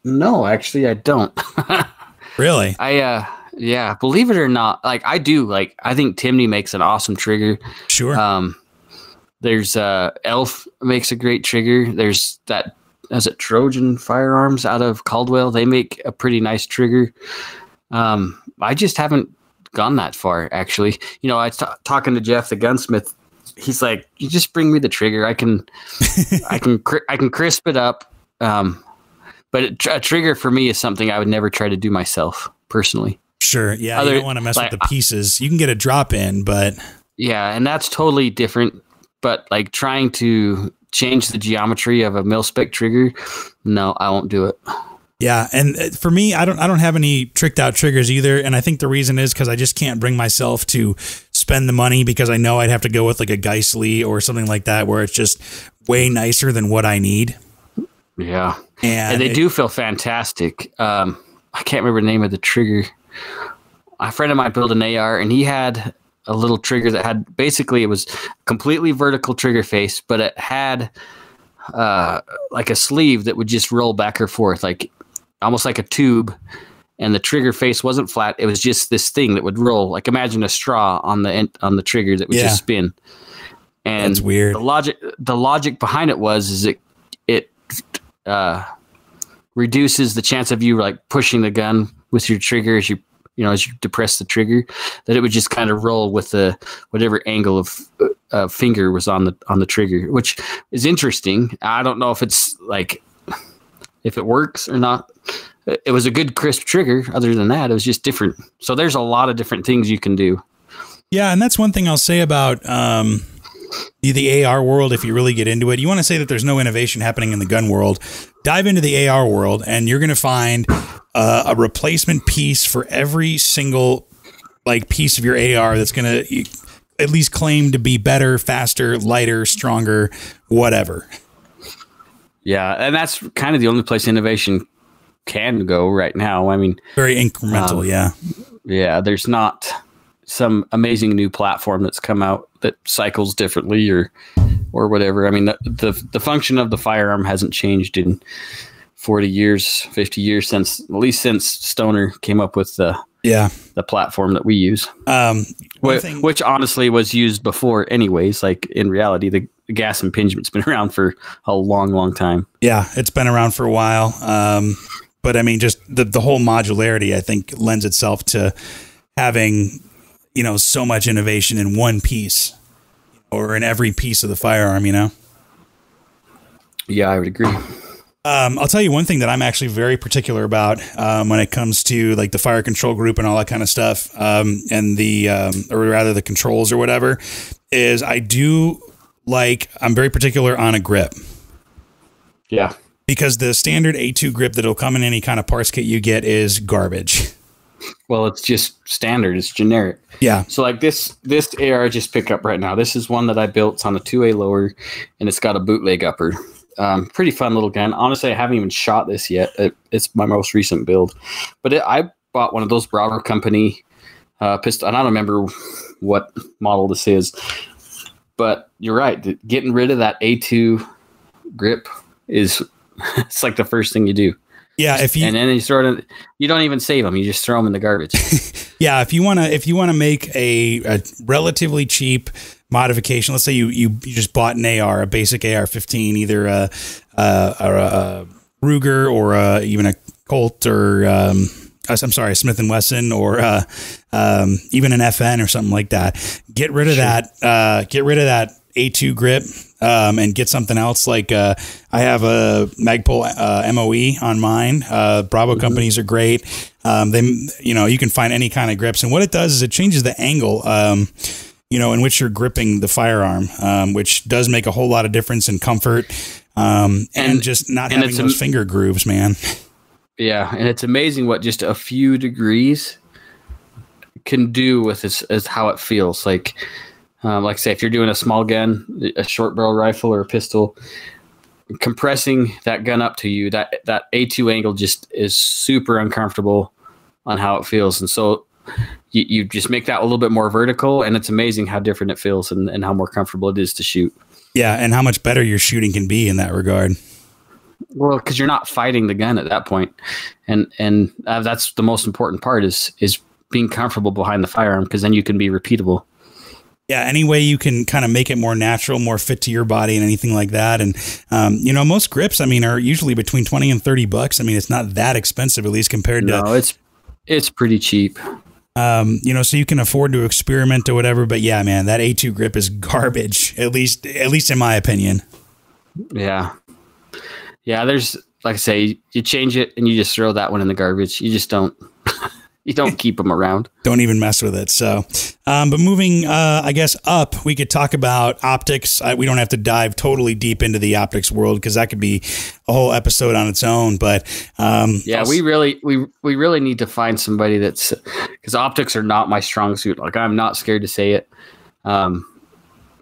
No, actually I don't. Really? Yeah, believe it or not, I do. I think Timney makes an awesome trigger. Sure. There's Elf makes a great trigger. There's that, is it Trojan Firearms out of Caldwell? They make a pretty nice trigger. I just haven't gone that far, actually. I was talking to Jeff, the gunsmith. He's like, you just bring me the trigger. I can crisp it up. But a trigger for me is something I would never try to do myself personally. Sure. Yeah. You don't want to mess with the pieces. You can get a drop in, but yeah. And that's totally different. But trying to change the geometry of a mil-spec trigger, no, I won't do it. Yeah, and for me, I don't have any tricked out triggers either, and I think the reason is because I just can't bring myself to spend the money because I know I'd have to go with a Geissele or something like that where it's just way nicer than what I need. Yeah, and they do feel fantastic. I can't remember the name of the trigger. A friend of mine built an AR, and he had a little trigger that had basically, it was completely vertical trigger face, but it had a sleeve that would just roll back or forth, almost like a tube, and the trigger face wasn't flat. It was just this thing that would roll. Imagine a straw on the trigger that would just spin. And that's weird. The logic behind it was it reduces the chance of you pushing the gun with your trigger as you depress the trigger, that it would just kind of roll with whatever angle of finger was on the trigger, which is interesting. I don't know if it's if it works or not. It was a good crisp trigger. Other than that, it was just different. So there's a lot of different things you can do. Yeah. And that's one thing I'll say about, the AR world. If you really get into it, you want to say that there's no innovation happening in the gun world, dive into the AR world and you're going to find a replacement piece for every single piece of your AR that's going to at least claim to be better, faster, lighter, stronger, whatever. Yeah. And that's kind of the only place innovation can go right now. I mean, very incremental. Yeah. There's not some amazing new platform that's come out that cycles differently or whatever. I mean, the function of the firearm hasn't changed in 40 years, 50 years at least since Stoner came up with the platform that we use. Which honestly was used before anyways. In reality, the gas impingement's been around for a long, long time. Yeah, it's been around for a while. But I mean, just the whole modularity, I think, lends itself to having, so much innovation in one piece. or in every piece of the firearm, you know? Yeah, I would agree. I'll tell you one thing that I'm actually very particular about when it comes to like the fire control group and all that kind of stuff, and the or rather the controls or whatever, is I'm very particular on a grip. Yeah. Because the standard A2 grip that'll come in any kind of parts kit you get is garbage. Well, it's just standard. It's generic. Yeah. So like this AR I just picked up right now. This is one that I built. It's on a 2A lower, and it's got a bootleg upper. Pretty fun little gun. Honestly, I haven't even shot this yet. It's my most recent build. But I bought one of those Bravo Company pistol. And I don't remember what model this is. But you're right. Getting rid of that A2 grip is it's like the first thing you do. Yeah, and then you don't even save them. You just throw them in the garbage. Yeah, if you wanna make a relatively cheap modification, let's say you just bought an AR, a basic AR-15, either a Ruger or even a Colt or I'm sorry, a Smith & Wesson or even an FN or something like that. Get rid of that. Get rid of that A2 grip. And get something else like I have a Magpul MOE on mine. Bravo companies are great. You can find any kind of grips, and what it does is it changes the angle, in which you're gripping the firearm, which does make a whole lot of difference in comfort, and just not having those finger grooves, man. Yeah, and it's amazing what just a few degrees can do with this, as how it feels like. Like say, if you're doing a small gun, a short barrel rifle or a pistol, compressing that gun up to you, that A2 angle just is super uncomfortable on how it feels. And so you just make that a little bit more vertical, and it's amazing how different it feels and how more comfortable it is to shoot. Yeah, and how much better your shooting can be in that regard. Well, because you're not fighting the gun at that point. And that's the most important part is being comfortable behind the firearm, because then you can be repeatable. Yeah, any way you can kind of make it more natural, more fit to your body and anything like that. And, most grips, are usually between $20 and $30. It's not that expensive, at least compared to... No, it's pretty cheap. So you can afford to experiment or whatever. But yeah, man, that A2 grip is garbage, at least in my opinion. Yeah. Yeah, there's, like I say, you change it and you just throw that one in the garbage. You just don't... You don't keep them around. Don't even mess with it. So, but moving, I guess, up, we could talk about optics. We don't have to dive totally deep into the optics world, because that could be a whole episode on its own. But we really need to find somebody that's, because optics are not my strong suit. Like, I'm not scared to say it.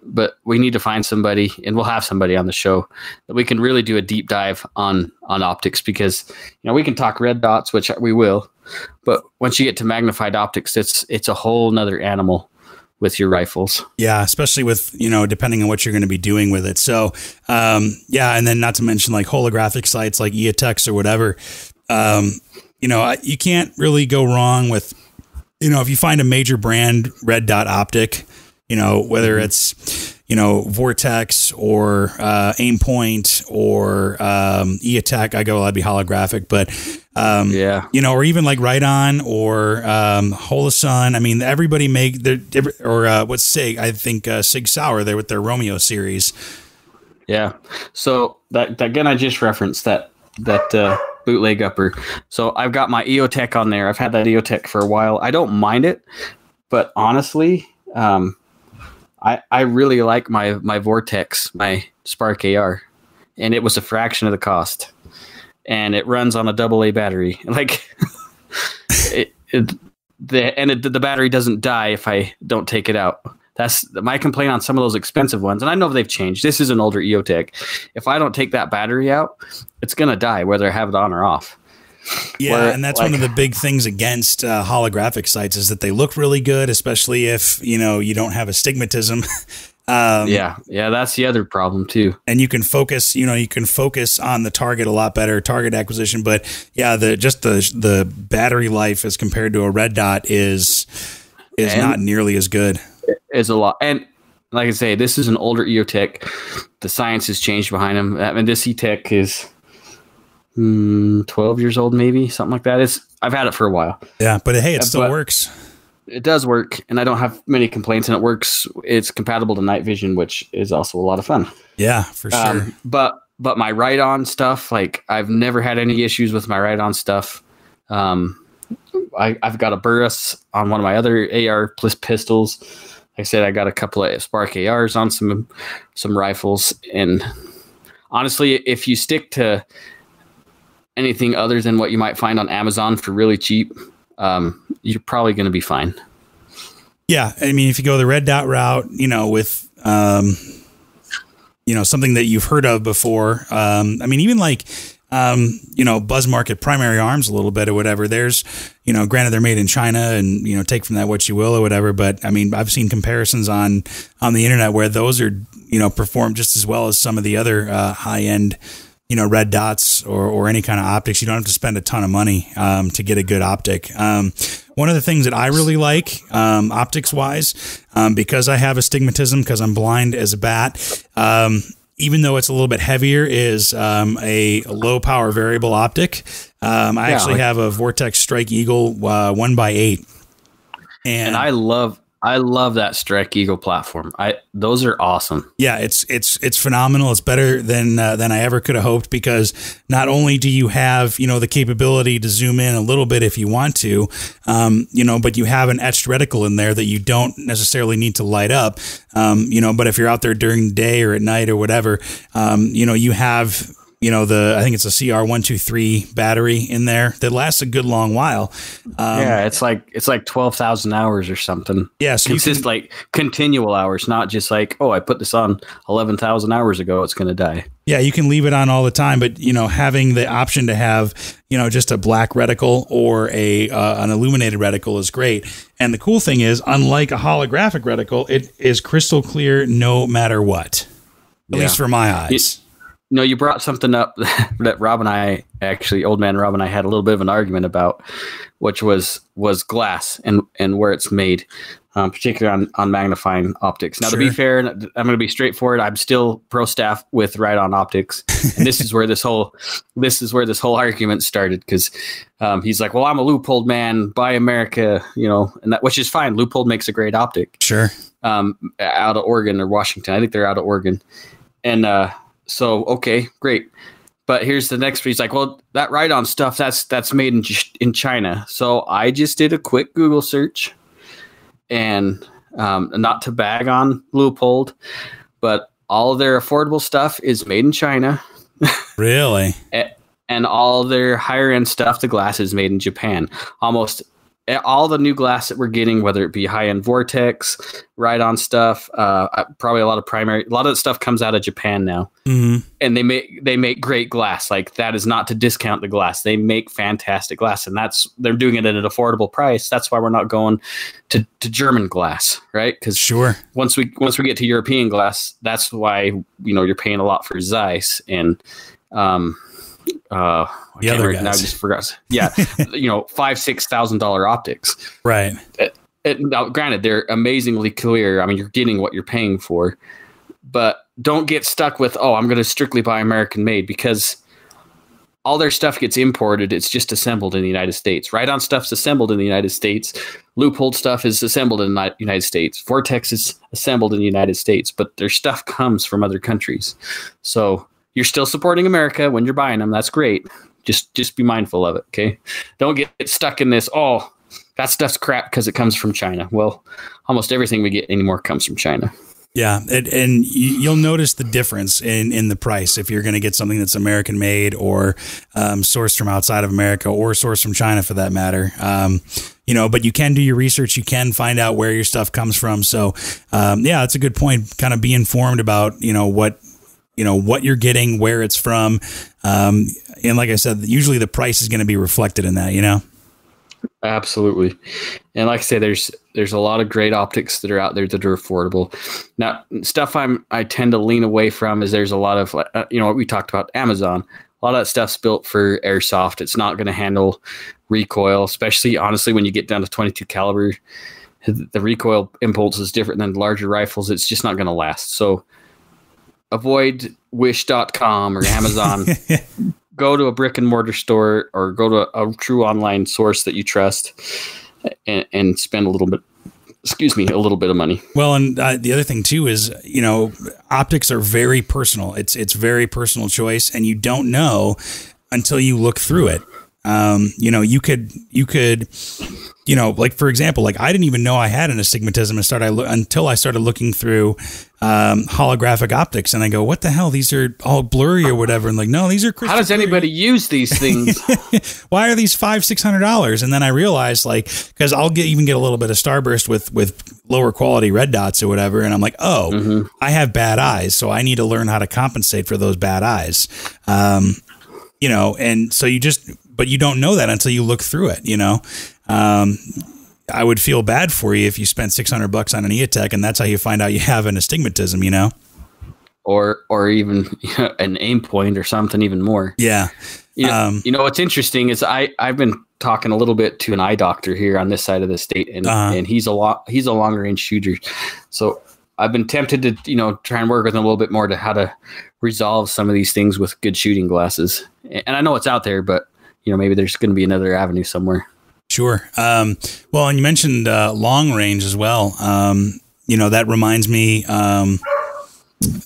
But we need to find somebody, and we'll have somebody on the show that we can really do a deep dive on optics, because we can talk red dots, which we will, but once you get to magnified optics, it's a whole nother animal with your rifles. Yeah, especially with depending on what you're going to be doing with it. So and then not to mention like holographic sights like EOTech or whatever. You can't really go wrong with if you find a major brand red dot optic. Whether it's, Vortex or Aimpoint or EOTech, that'd be holographic, but, or even like Right-On or Holosun. Everybody what's SIG? I think Sig Sauer there with their Romeo series. Yeah. So that gun I just referenced, that bootleg upper. So I've got my EOTech on there. I've had that EOTech for a while. I don't mind it, but honestly, I really like my Vortex, my Spark AR, and it was a fraction of the cost, and it runs on a AA battery. Like the battery doesn't die if I don't take it out. That's my complaint on some of those expensive ones. And I know they've changed. This is an older EOTech. If I don't take that battery out, it's going to die whether I have it on or off. Yeah, and that's one of the big things against holographic sights is that they look really good, especially if, you don't have astigmatism. That's the other problem too. And you can focus, on the target a lot better, target acquisition. But yeah, the battery life as compared to a red dot is not nearly as good. It's a lot. And like I say, this is an older EOTech. The science has changed behind them. This EOTech is 12 years old, maybe something like that. I've had it for a while. Yeah, but hey, it still works. It does work, and I don't have many complaints, and it works. It's compatible to night vision, which is also a lot of fun. Yeah, for sure. But my ride-on stuff, like I've never had any issues with my ride-on stuff. I've got a Burris on one of my other AR pistols. Like I said, I got a couple of Spark ARs on some rifles, and honestly, if you stick to anything other than what you might find on Amazon for really cheap, you're probably going to be fine. Yeah, I mean, if you go the red dot route, with something that you've heard of before. I mean, even like Buzz Market Primary Arms a little bit or whatever. There's, granted they're made in China and, take from that what you will or whatever. But I mean, I've seen comparisons on the internet where those are, perform just as well as some of the other high end, red dots or any kind of optics. You don't have to spend a ton of money to get a good optic. One of the things that I really like optics wise, because I have astigmatism, because I'm blind as a bat, even though it's a little bit heavier, is a low power variable optic. I actually have a Vortex Strike Eagle 1x8, and I love that Strike Eagle platform. Those are awesome. Yeah, it's phenomenal. It's better than I ever could have hoped, because not only do you have the capability to zoom in a little bit if you want to, but you have an etched reticle in there that you don't necessarily need to light up. But if you're out there during the day or at night or whatever, you have I think it's a CR123 battery in there that lasts a good long while. It's like 12,000 hours or something. Yeah, so it's just like continual hours, not just like, oh, I put this on 11,000 hours ago, it's going to die. Yeah, you can leave it on all the time, but having the option to have just a black reticle or an illuminated reticle is great. And the cool thing is, unlike a holographic reticle, it is crystal clear no matter what. At least for my eyes. You brought something up that Rob and I, actually, old man Rob and I, had a little bit of an argument about, which was glass and where it's made, particularly on magnifying optics. Now, to be fair, I'm going to be straightforward. I'm still pro staff with ride-on optics, and this is where this whole argument started, because he's like, "Well, I'm a Leupold man, buy America," and that, which is fine. Leupold makes a great optic. Sure. Out of Oregon or Washington, I think they're out of Oregon, and so, okay, great. But here's the next piece. Like, well, that ride-on stuff, that's made in China. So I just did a quick Google search, and not to bag on Leupold, but all of their affordable stuff is made in China. Really? And all their higher-end stuff, the glass, is made in Japan. Almost all the new glass that we're getting, whether it be high-end Vortex, ride-on stuff, probably a lot of that stuff comes out of Japan now. Mm-hmm. And they make great glass. Like, that is not to discount the glass. They make fantastic glass, and they're doing it at an affordable price. That's why we're not going to German glass, right? Because once we get to European glass, that's why you're paying a lot for Zeiss and the other guys. Now I just forgot. Yeah, $5,000-$6,000 optics. Right. Now, granted, they're amazingly clear. I mean, you're getting what you're paying for, but don't get stuck with, I'm going to strictly buy American made, because all their stuff gets imported. It's just assembled in the United States. Ride-on stuff's assembled in the United States. Leupold stuff is assembled in the United States. Vortex is assembled in the United States, but their stuff comes from other countries. So you're still supporting America when you're buying them. That's great. Just be mindful of it, okay? Don't get stuck in this, that stuff's crap because it comes from China. Well, almost everything we get anymore comes from China. Yeah, and you'll notice the difference in the price if you're going to get something that's American made or sourced from outside of America or sourced from China for that matter. But you can do your research. You can find out where your stuff comes from. So, that's a good point. Kind of be informed about, what you're getting, where it's from. And like I said, usually the price is going to be reflected in that, Absolutely. And like I say, there's a lot of great optics that are out there that are affordable. Now, stuff I tend to lean away from is there's a lot of, what we talked about, Amazon. A lot of that stuff's built for airsoft. It's not going to handle recoil, especially, honestly, when you get down to 22 caliber. The recoil impulse is different than larger rifles. It's just not going to last. So avoid wish.com or Amazon. Go to a brick and mortar store or go to a true online source that you trust. and spend a little bit of money. Well, and the other thing too is, optics are very personal. It's very personal choice, and you don't know until you look through it. You could, like, for example, like I didn't even know I had an astigmatism until I started looking through holographic optics, and I go, what the hell? These are all blurry or whatever. And like, no, these are crystal How does anybody use these things? Why are these $500-$600? And then I realized, like, because I'll even get a little bit of starburst with lower quality red dots or whatever, and I'm like, oh, I have bad eyes, so I need to learn how to compensate for those bad eyes. And so but you don't know that until you look through it. I would feel bad for you if you spent $600 on an EOTech and that's how you find out you have an astigmatism, or even an aim point or something even more. Yeah. What's interesting is I've been talking a little bit to an eye doctor here on this side of the state, and he's a longer range shooter. So I've been tempted to, try and work with him a little bit more to how to resolve some of these things with good shooting glasses. And I know it's out there, but maybe there's going to be another avenue somewhere. Sure. Well, and you mentioned long range as well. That reminds me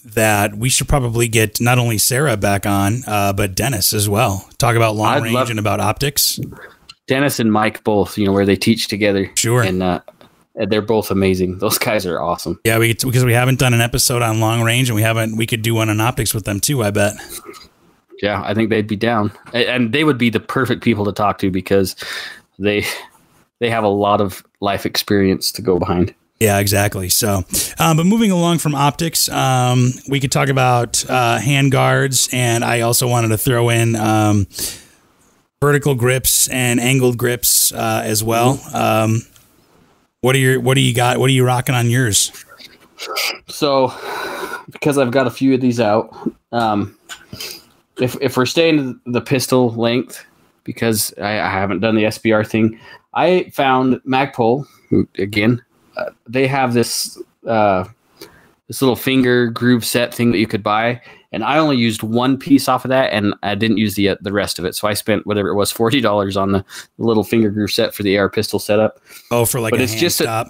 that we should probably get not only Sarah back on, but Dennis as well. Talk about long range and about optics. Dennis and Mike both, where they teach together. Sure. And they're both amazing. Those guys are awesome. Yeah, because we haven't done an episode on long range, and we could do one on optics with them too, I bet. Yeah, I think they'd be down. And they would be the perfect people to talk to because they have a lot of life experience to go behind. Yeah, exactly. So, but moving along from optics, we could talk about hand guards, and I also wanted to throw in vertical grips and angled grips as well. What do you got? What are you rocking on yours? So, because I've got a few of these out, if we're staying the pistol length, because I haven't done the SBR thing, I found Magpul, again, they have this little finger groove set thing that you could buy, and I only used one piece off of that, and I didn't use the rest of it. So I spent whatever it was, $40 on the little finger groove set for the AR pistol setup. Oh, for like a hand stop.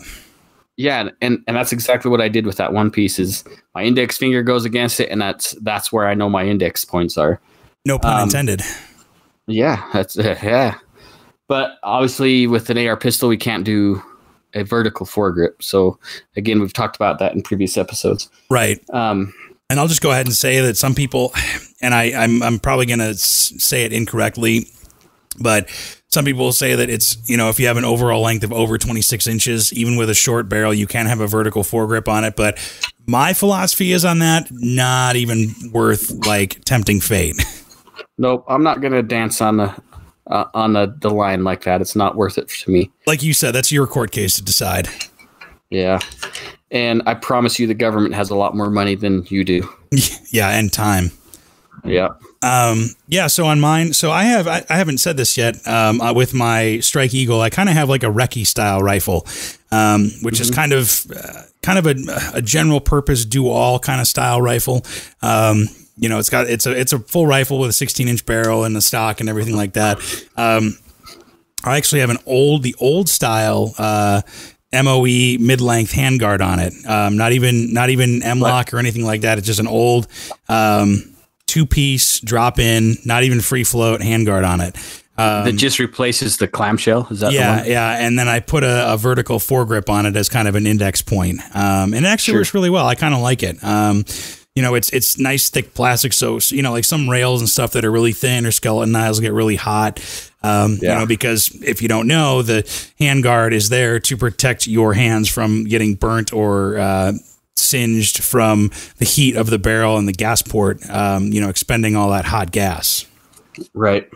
Yeah, and that's exactly what I did with that one piece. Is my index finger goes against it, and that's where I know my index points are. No pun intended. Yeah, that's yeah. But obviously, with an AR pistol, we can't do a vertical foregrip. So again, we've talked about that in previous episodes. Right. And I'll just go ahead and say that some people, and I'm probably going to say it incorrectly, but some people will say that it's, if you have an overall length of over 26 inches, even with a short barrel, you can have a vertical foregrip on it. But my philosophy is on that, not even worth like tempting fate. Nope, I'm not going to dance on the line like that. It's not worth it to me. Like you said, that's your court case to decide. Yeah. And I promise you the government has a lot more money than you do. Yeah, and time. Yeah. Yeah, so on mine, so I haven't said this yet, with my Strike Eagle, I kind of have like a recce style rifle, which is kind of a general purpose do all kind of style rifle. It's a full rifle with a 16-inch barrel and the stock and everything like that. I actually have the old style MOE mid-length handguard on it. Not even M-lock or anything like that. It's just an old two-piece drop-in, not even free float handguard on it. That just replaces the clamshell. Is that the one? Yeah. And then I put a vertical foregrip on it as kind of an index point. And it actually works really well. I kind of like it. It's nice thick plastic. So, like some rails and stuff that are really thin or skeleton knives get really hot. Because if you don't know, the handguard is there to protect your hands from getting burnt or singed from the heat of the barrel and the gas port, expending all that hot gas. Right.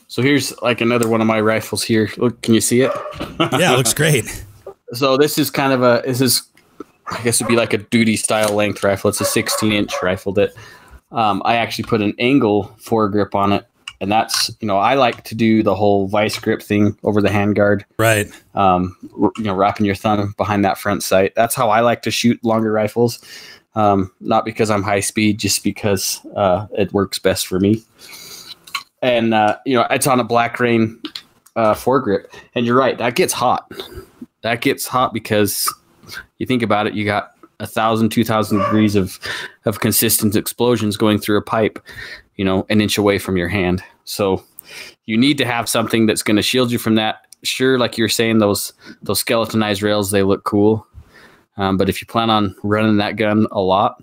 So here's like another one of my rifles here. Look, can you see it? Yeah, it looks great. So this is I guess it'd be like a duty style length rifle. It's a 16-inch rifle that I actually put an angle foregrip on it. And that's, I like to do the whole vice grip thing over the handguard. Right. Wrapping your thumb behind that front sight. That's how I like to shoot longer rifles. Not because I'm high speed, just because it works best for me. And, it's on a Black Rain foregrip. And you're right, that gets hot. That gets hot because you think about it, you got 1,000, 2,000 degrees of consistent explosions going through a pipe, an inch away from your hand. So you need to have something that's going to shield you from that. Sure, like you're saying, those skeletonized rails, they look cool. But if you plan on running that gun a lot,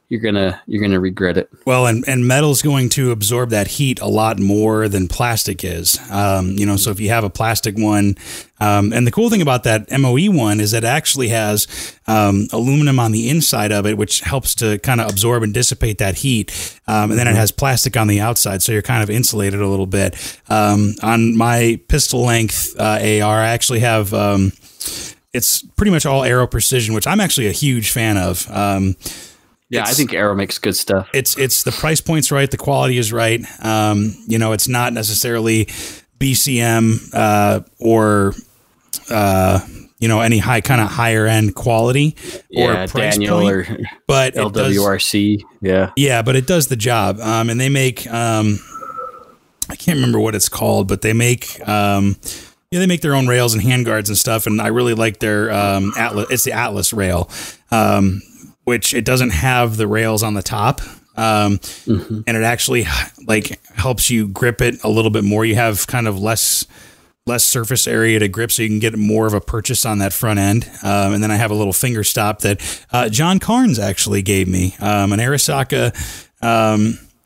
you're gonna regret it. Well, and metal's going to absorb that heat a lot more than plastic is. So if you have a plastic one, and the cool thing about that MOE one is that it actually has aluminum on the inside of it, which helps to kind of absorb and dissipate that heat. And then it has plastic on the outside, so you're kind of insulated a little bit. On my pistol length AR, I actually have it's pretty much all Aero Precision, which I'm actually a huge fan of. Yeah, I think Aero makes good stuff. It's the price point's right, the quality is right. It's not necessarily BCM or any higher end quality or price Daniel point, but LWRC. But it does the job. And they make I can't remember what it's called, but they make they make their own rails and handguards and stuff. And I really like their Atlas. It's the Atlas rail. Which it doesn't have the rails on the top. And it actually helps you grip it a little bit more. You have kind of less surface area to grip, so you can get more of a purchase on that front end. And then I have a little finger stop that John Carnes actually gave me, an Arisaka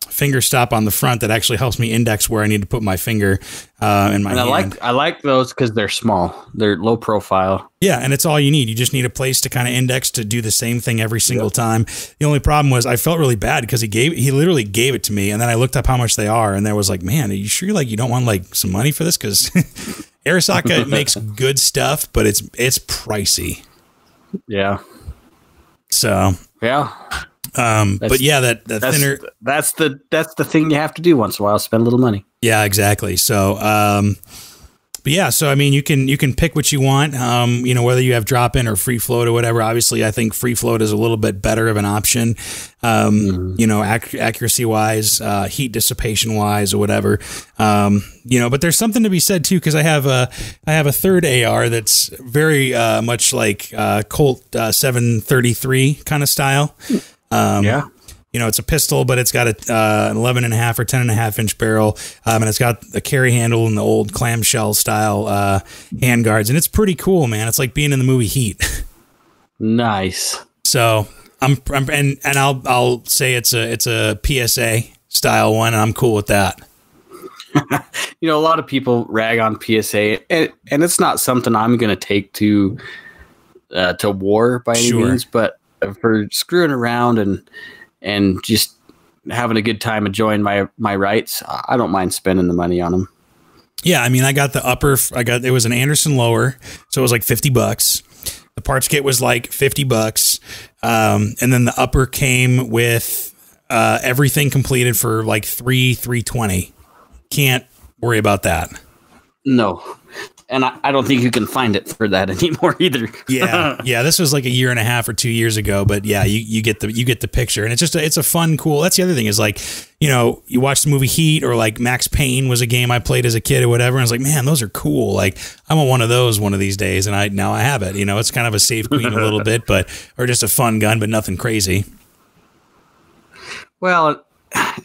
finger stop on the front that actually helps me index where I need to put my finger in my hand. I like those because they're small. They're low profile. Yeah, and it's all you need. You just need a place to kind of index to do the same thing every single time. The only problem was I felt really bad because he literally gave it to me, and then I looked up how much they are, and there was like, man, are you sure you don't want some money for this? Because Arisaka makes good stuff, but it's pricey. Yeah. So yeah. But yeah, that's thinner. That's the thing you have to do once in a while. Spend a little money. Yeah, exactly. So, but yeah, so I mean, you can pick what you want. Whether you have drop in or free float or whatever. Obviously, I think free float is a little bit better of an option. Accuracy wise, heat dissipation wise, or whatever. But there's something to be said too, because I have a third AR that's very much like Colt 733 kind of style. It's a pistol, but it's got an 11.5 or 10.5 inch barrel, and it's got the carry handle and the old clamshell style handguards, and it's pretty cool, man. It's like being in the movie Heat. Nice. So I'll say it's a PSA style one, and I'm cool with that. A lot of people rag on PSA, and it's not something I'm going to take to war by any means, but for screwing around and just having a good time enjoying my rights, I don't mind spending the money on them. Yeah, I mean, I got it was an Anderson lower, so it was like $50. The parts kit was like $50, and then the upper came with everything completed for like $320. Can't worry about that. No. And I don't think you can find it for that anymore either. Yeah. This was like a year and a half or 2 years ago, but yeah, you get the picture, and it's a fun, cool. That's the other thing is like, you watch the movie Heat, or like Max Payne was a game I played as a kid or whatever, and I was like, man, those are cool. Like I want one of those one of these days, and now I have it. It's kind of a safe queen a little bit, or just a fun gun, but nothing crazy. Well,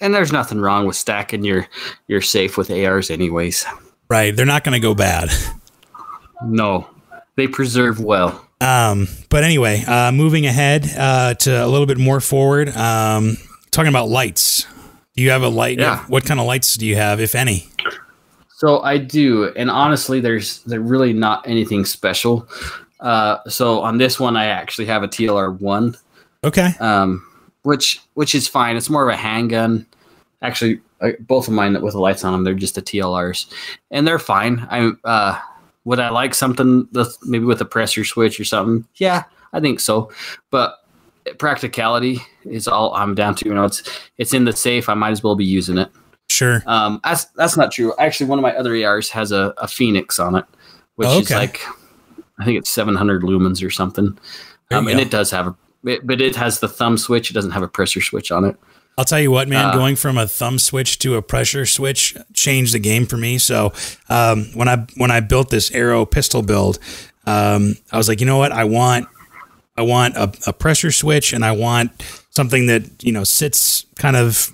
and there's nothing wrong with stacking your safe with ARs anyways. Right, they're not going to go bad. No, they preserve well. But anyway, moving ahead to a little bit more forward, talking about lights. Do you have a light? Yeah. What kind of lights do you have, if any? So I do, and honestly, they're really not anything special. So on this one, I actually have a TLR1. Okay. Which is fine. It's more of a handgun. Actually, both of mine with the lights on them, they're just the TLRs, and they're fine. Would I like something maybe with a pressure switch or something? Yeah, I think so. But practicality is all I'm down to. It's in the safe. I might as well be using it. Sure. That's not true. Actually, one of my other ARs has a Phoenix on it, which is like, I think it's 700 lumens or something. And it does have but it has the thumb switch. It doesn't have a pressure switch on it. I'll tell you what, man, going from a thumb switch to a pressure switch changed the game for me. So when I built this Arrow pistol build, I was like, you know what? I want a pressure switch, and I want something that, sits kind of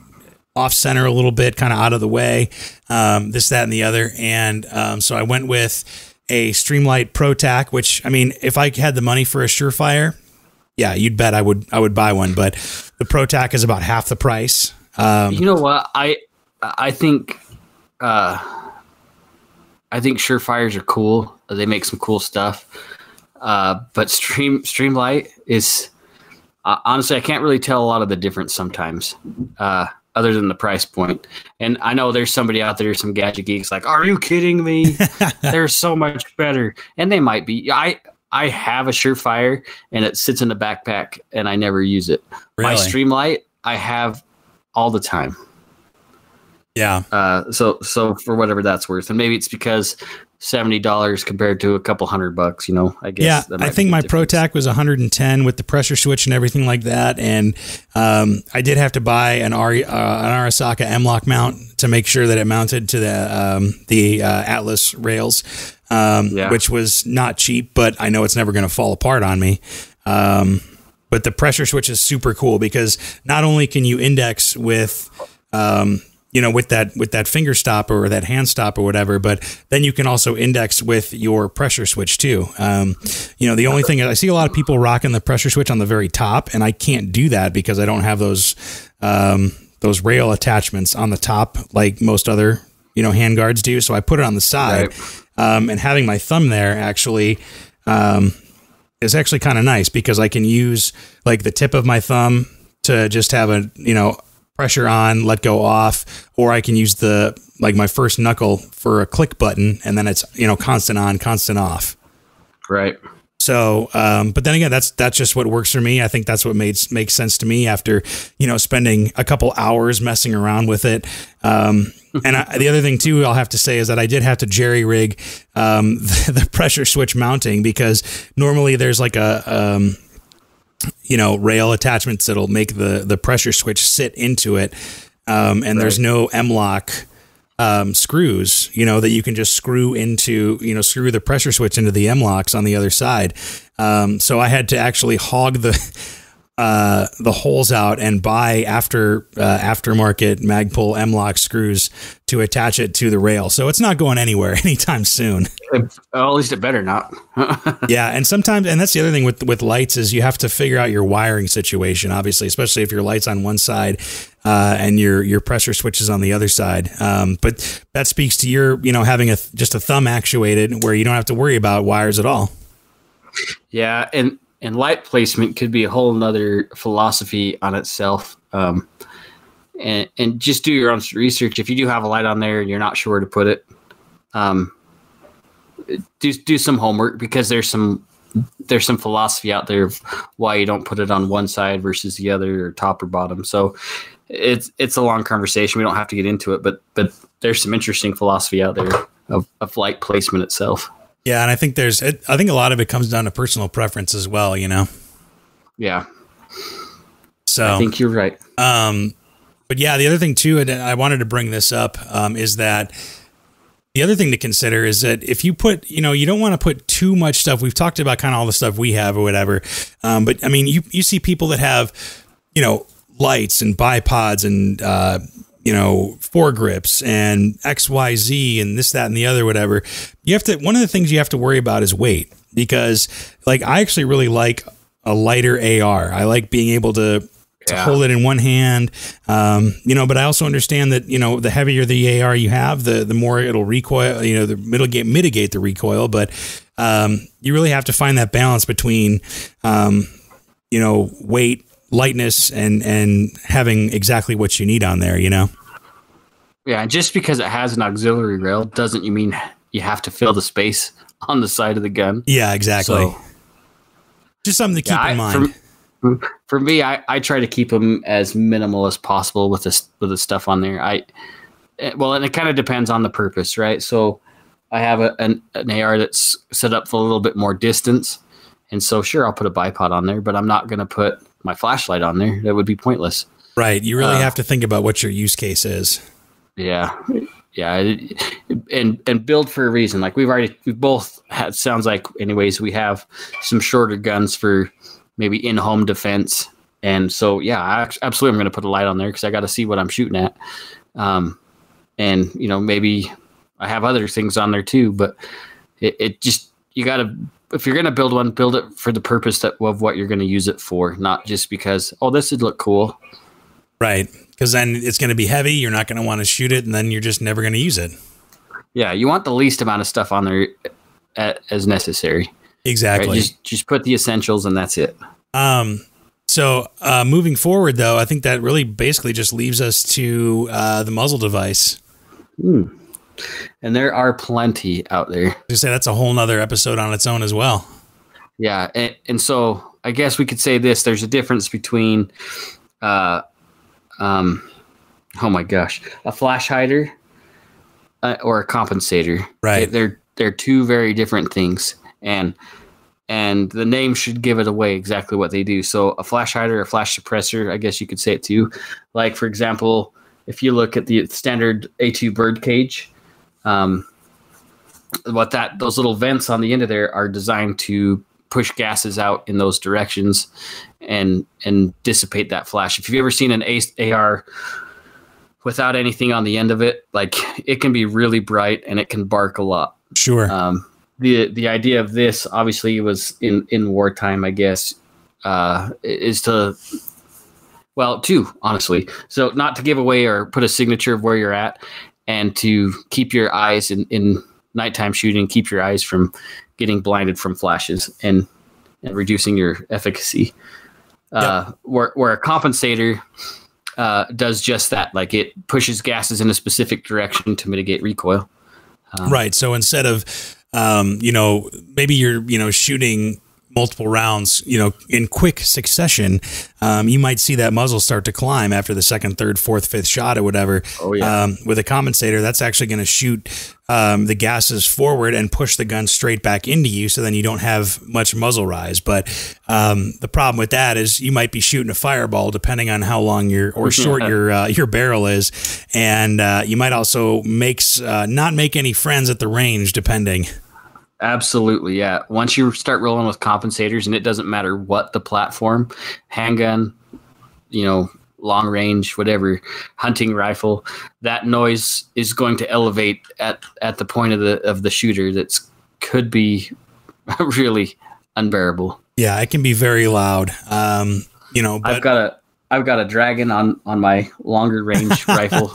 off center a little bit, kind of out of the way, this, that, and the other. And so I went with a Streamlight Pro Tac, which, I mean, if I had the money for a Surefire, yeah, you'd bet I would buy one. But the Pro Tac is about half the price. You know what? I think Surefires are cool. They make some cool stuff. But Streamlight is honestly, I can't really tell a lot of the difference sometimes, other than the price point. And I know there's somebody out there, some gadget geeks, like, are you kidding me? They're so much better, and they might be. I have a Surefire, and it sits in the backpack, and I never use it. Really? My Streamlight, I have all the time. Yeah. So for whatever that's worth, and maybe it's because $70 compared to a couple $100, I guess. Yeah, I think my Pro Tac was 110 with the pressure switch and everything like that, and I did have to buy an Arisaka M-Lock mount to make sure that it mounted to the Atlas rails, which was not cheap, but I know it's never going to fall apart on me. But the pressure switch is super cool because not only can you index with with that finger stop or that hand stop or whatever, but then you can also index with your pressure switch too. The only thing is I see a lot of people rocking the pressure switch on the very top, and I can't do that because I don't have those rail attachments on the top like most other, hand guards do. So I put it on the side, and having my thumb there actually, is actually kind of nice because I can use like the tip of my thumb to just have a, pressure on, let go off, or I can use my first knuckle for a click button, and then it's, constant on, constant off. Right. So, but then again, that's just what works for me. I think that's what makes sense to me after, spending a couple hours messing around with it. And the other thing too, I'll have to say is that I did have to jerry rig, the pressure switch mounting, because normally there's like a, rail attachments that'll make the pressure switch sit into it. And there's no M-Lock screws, that you can just screw into, screw the pressure switch into the M-Locks on the other side. So I had to actually hog the holes out and buy aftermarket Magpul M-Lock screws to attach it to the rail. So it's not going anywhere anytime soon. Well, at least it better not. Yeah, and sometimes, and that's the other thing with lights is you have to figure out your wiring situation, obviously, especially if your light's on one side and your pressure switch is on the other side. But that speaks to your, having just a thumb actuated where you don't have to worry about wires at all. Yeah, and light placement could be a whole nother philosophy on itself. And just do your own research. If you do have a light on there and you're not sure where to put it, do some homework, because there's some philosophy out there of why you don't put it on one side versus the other, or top or bottom. So it's a long conversation. We don't have to get into it, but there's some interesting philosophy out there of light placement itself. Yeah, and I think a lot of it comes down to personal preference as well, Yeah. So I think you're right. But yeah, the other thing too, and I wanted to bring this up, is that the other thing to consider is that if you put, you don't want to put too much stuff. We've talked about kind of all the stuff we have or whatever. But I mean, you see people that have, lights and bipods and, foregrips and XYZ and this, that, and the other, whatever. One of the things you have to worry about is weight, because like, I actually really like a lighter AR. I like being able to hold it in one hand, but I also understand that, the heavier the AR you have, the more it'll recoil, mitigate the recoil. But, you really have to find that balance between, weight, lightness, and having exactly what you need on there, Yeah, and just because it has an auxiliary rail doesn't mean you have to fill the space on the side of the gun. Yeah, exactly. So, just something to keep in mind. For me, I try to keep them as minimal as possible with the stuff on there. And it kind of depends on the purpose, right? So I have an AR that's set up for a little bit more distance, and so sure, I'll put a bipod on there, but I'm not going to put my flashlight on there. That would be pointless. Right. You really have to think about what your use case is. Yeah. Yeah. And build for a reason. Like we both had, sounds like anyways, we have some shorter guns for maybe in-home defense. And so, yeah, absolutely, I'm going to put a light on there because I got to see what I'm shooting at. And, you know, maybe I have other things on there too, but it just, you got to, if you're going to build one, build it for the purpose of what you're going to use it for, not just because, oh, this would look cool. Right. Because then it's going to be heavy. You're not going to want to shoot it, and then you're just never going to use it. Yeah, you want the least amount of stuff on there as necessary. Exactly. Right? Just put the essentials, and that's it. So moving forward, though, I think that really basically just leaves us to the muzzle device. And there are plenty out there. I say that's a whole nother episode on its own as well. Yeah, and so I guess we could say this: there's a difference between, oh my gosh, a flash hider or a compensator. Right. They're two very different things, and the name should give it away exactly what they do. So a flash hider, a flash suppressor, I guess you could say it too. Like, for example, if you look at the standard A2 bird cage, those little vents on the end of there are designed to push gases out in those directions and dissipate that flash. If you've ever seen an AR without anything on the end of it, like, it can be really bright and it can bark a lot. Sure. The idea of this obviously was in wartime, I guess, is to, well, two, honestly. So not to give away or put a signature of where you're at, and to keep your eyes in nighttime shooting, keep your eyes from getting blinded from flashes and reducing your efficacy. Yep. Where a compensator does just that. Like, it pushes gases in a specific direction to mitigate recoil. Right. So instead of, maybe you're, shooting multiple rounds, in quick succession, you might see that muzzle start to climb after the second, third, fourth, fifth shot or whatever. Oh, yeah. With a compensator, that's actually going to shoot the gases forward and push the gun straight back into you, so then you don't have much muzzle rise. But the problem with that is you might be shooting a fireball, depending on how long short your barrel is, and you might also not make any friends at the range, depending. Absolutely, yeah. Once you start rolling with compensators, and it doesn't matter what the platform, handgun, long range, whatever, hunting rifle, that noise is going to elevate at the point of the shooter. That's could be really unbearable. Yeah, it can be very loud. But I've got a Dragon on my longer range rifle,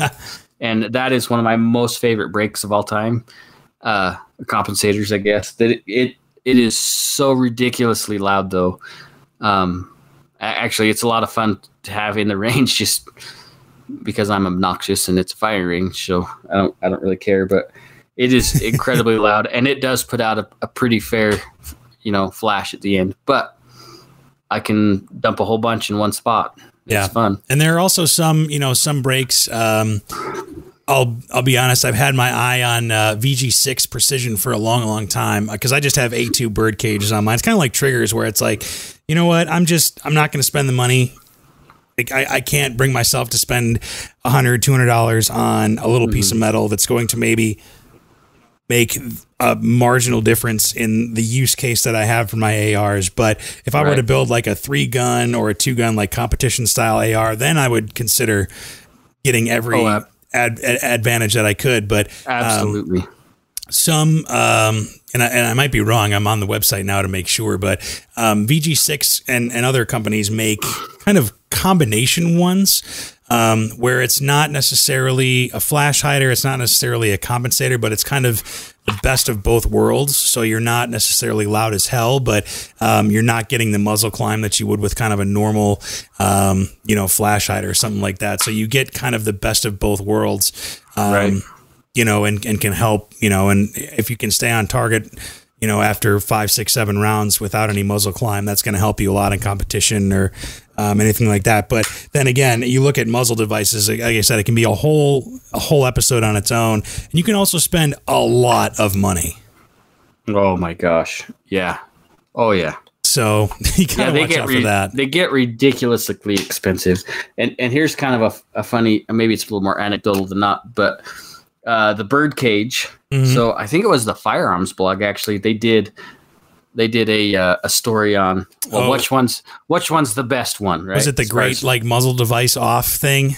and that is one of my most favorite breaks of all time. Compensators, I guess, that it is so ridiculously loud, though. Actually, it's a lot of fun to have in the range, just because I'm obnoxious and it's a firing range, so I don't really care. But it is incredibly loud, and it does put out a pretty fair, flash at the end. But I can dump a whole bunch in one spot. It's fun. And there are also some breaks. I'll be honest, I've had my eye on VG6 Precision for a long, long time, because I just have A2 bird cages on mine. It's kind of like triggers, where it's like, you know what, I'm not going to spend the money. Like, I can't bring myself to spend $100, $200 on a little piece of metal that's going to maybe make a marginal difference in the use case that I have for my ARs. But if I were to build like a 3-gun or a 2-gun, like competition style AR, then I would consider getting every advantage that I could. But absolutely, some and I might be wrong, I'm on the website now to make sure, but VG6 and other companies make kind of combination ones, where it's not necessarily a flash hider, it's not necessarily a compensator, but it's kind of the best of both worlds. So you're not necessarily loud as hell, but you're not getting the muzzle climb that you would with kind of a normal flash hider or something like that. So you get kind of the best of both worlds. Right. And can help, and if you can stay on target, after 5, 6, 7 rounds without any muzzle climb, that's going to help you a lot in competition or anything like that. But then again, you look at muzzle devices, like I said, it can be a whole episode on its own. And you can also spend a lot of money. Oh my gosh. Yeah. Oh yeah. So you gotta watch out for that. They get ridiculously expensive. And here's kind of a funny, maybe it's a little more anecdotal than not, but the bird cage. Mm-hmm. So I think it was the Firearms blog. Actually, they did a story on which one's the best one, right? Was it the great like muzzle device off thing?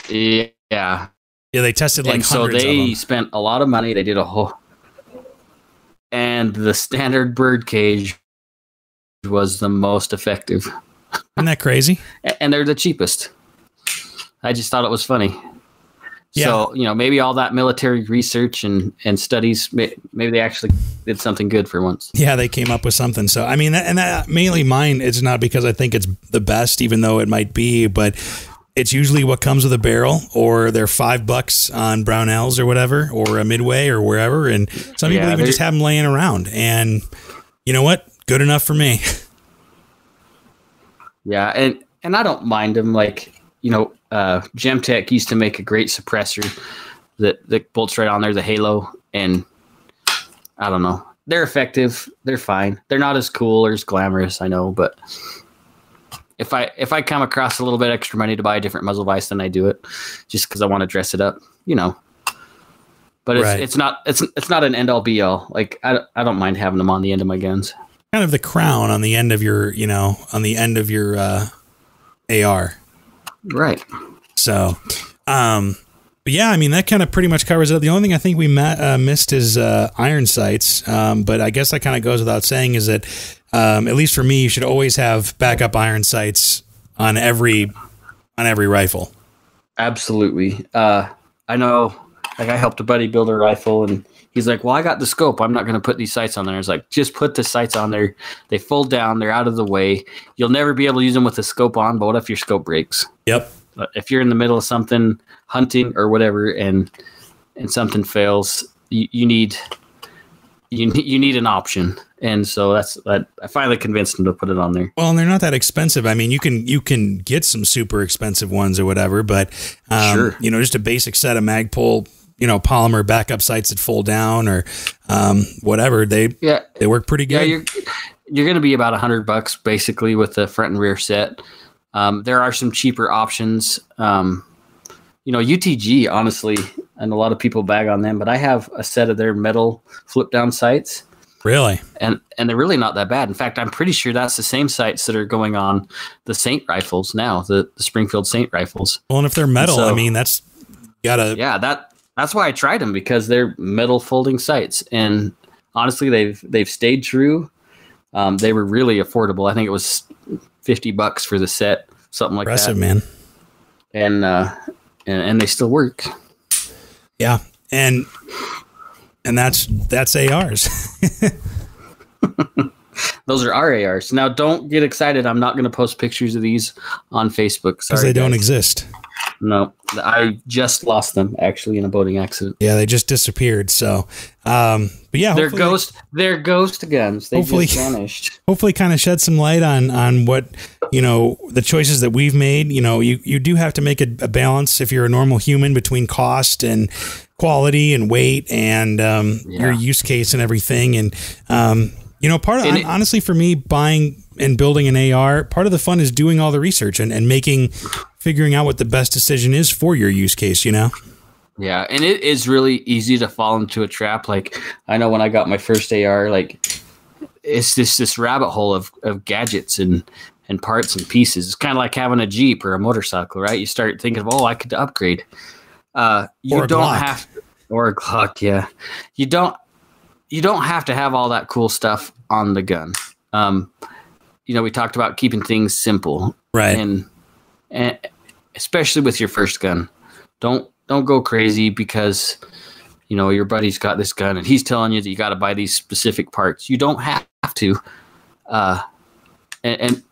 Yeah. Yeah, they tested like hundreds of them. So they them. spent a lot of money. They did a whole, and the standard bird cage was the most effective. Isn't that crazy? And they're the cheapest. I just thought it was funny. Yeah. So, maybe all that military research and studies, maybe they actually did something good for once. Yeah, they came up with something. So, I mean, that mainly mine, it's not because I think it's the best, even though it might be, but it's usually what comes with a barrel, or they're $5 on Brownells or whatever, or a Midway or wherever. And some people even just have them laying around. And you know what? Good enough for me. Yeah, and I don't mind them. Like, Gemtech used to make a great suppressor that bolts right on there, the Halo, and I don't know. They're effective. They're fine. They're not as cool or as glamorous, I know, but if I come across a little bit extra money to buy a different muzzle device, then I do it just because I want to dress it up, But it's not an end all be all. Like I don't mind having them on the end of my guns. Kind of the crown on the end of your, AR. Right. So, but yeah, I mean, that kind of pretty much covers it. The only thing I think we missed is iron sights. But I guess that kind of goes without saying is that, at least for me, you should always have backup iron sights on every rifle. Absolutely. I know, like, I helped a buddy build a rifle, and he's like, well, I got the scope. I'm not going to put these sights on there. I was like, just put the sights on there. They fold down. They're out of the way. You'll never be able to use them with the scope on, but what if your scope breaks? Yep. If you're in the middle of something, hunting or whatever, and something fails, you need an option. And so I finally convinced him to put it on there. Well, and they're not that expensive. I mean, you can get some super expensive ones or whatever, but sure. Just a basic set of Magpul, polymer backup sights that fold down or whatever. They work pretty good. Yeah, you're going to be about $100 basically with the front and rear set. There are some cheaper options. UTG, honestly, and a lot of people bag on them, but I have a set of their metal flip down sights. Really? And they're really not that bad. In fact, I'm pretty sure that's the same sights that are going on the Saint rifles now, the Springfield Saint rifles. Well, and if they're metal, I mean, that's gotta... Yeah, that's why I tried them, because they're metal folding sights. And honestly, they've stayed true. They were really affordable. I think it was $50 for the set, something like Impressive, that. Man. And they still work. Yeah. And that's ARs. Those are our ARs. Now, don't get excited. I'm not going to post pictures of these on Facebook. Because they don't exist. No, I just lost them actually in a boating accident. Yeah, they just disappeared. So, but yeah, they're ghost guns. They just vanished. Hopefully, kind of shed some light on what the choices that we've made. You do have to make a balance if you're a normal human between cost and quality and weight and your use case and everything. And honestly, for me, buying and building an AR, part of the fun is doing all the research and figuring out what the best decision is for your use case, Yeah, and it is really easy to fall into a trap. Like, I know when I got my first AR, like, it's this rabbit hole of gadgets and parts and pieces. It's kind of like having a Jeep or a motorcycle, right? You start thinking of, I could upgrade. Or a Glock, yeah. You don't have to have all that cool stuff on the gun. We talked about keeping things simple. Right. And especially with your first gun, don't go crazy because your buddy's got this gun and he's telling you that you got to buy these specific parts. You don't have to, and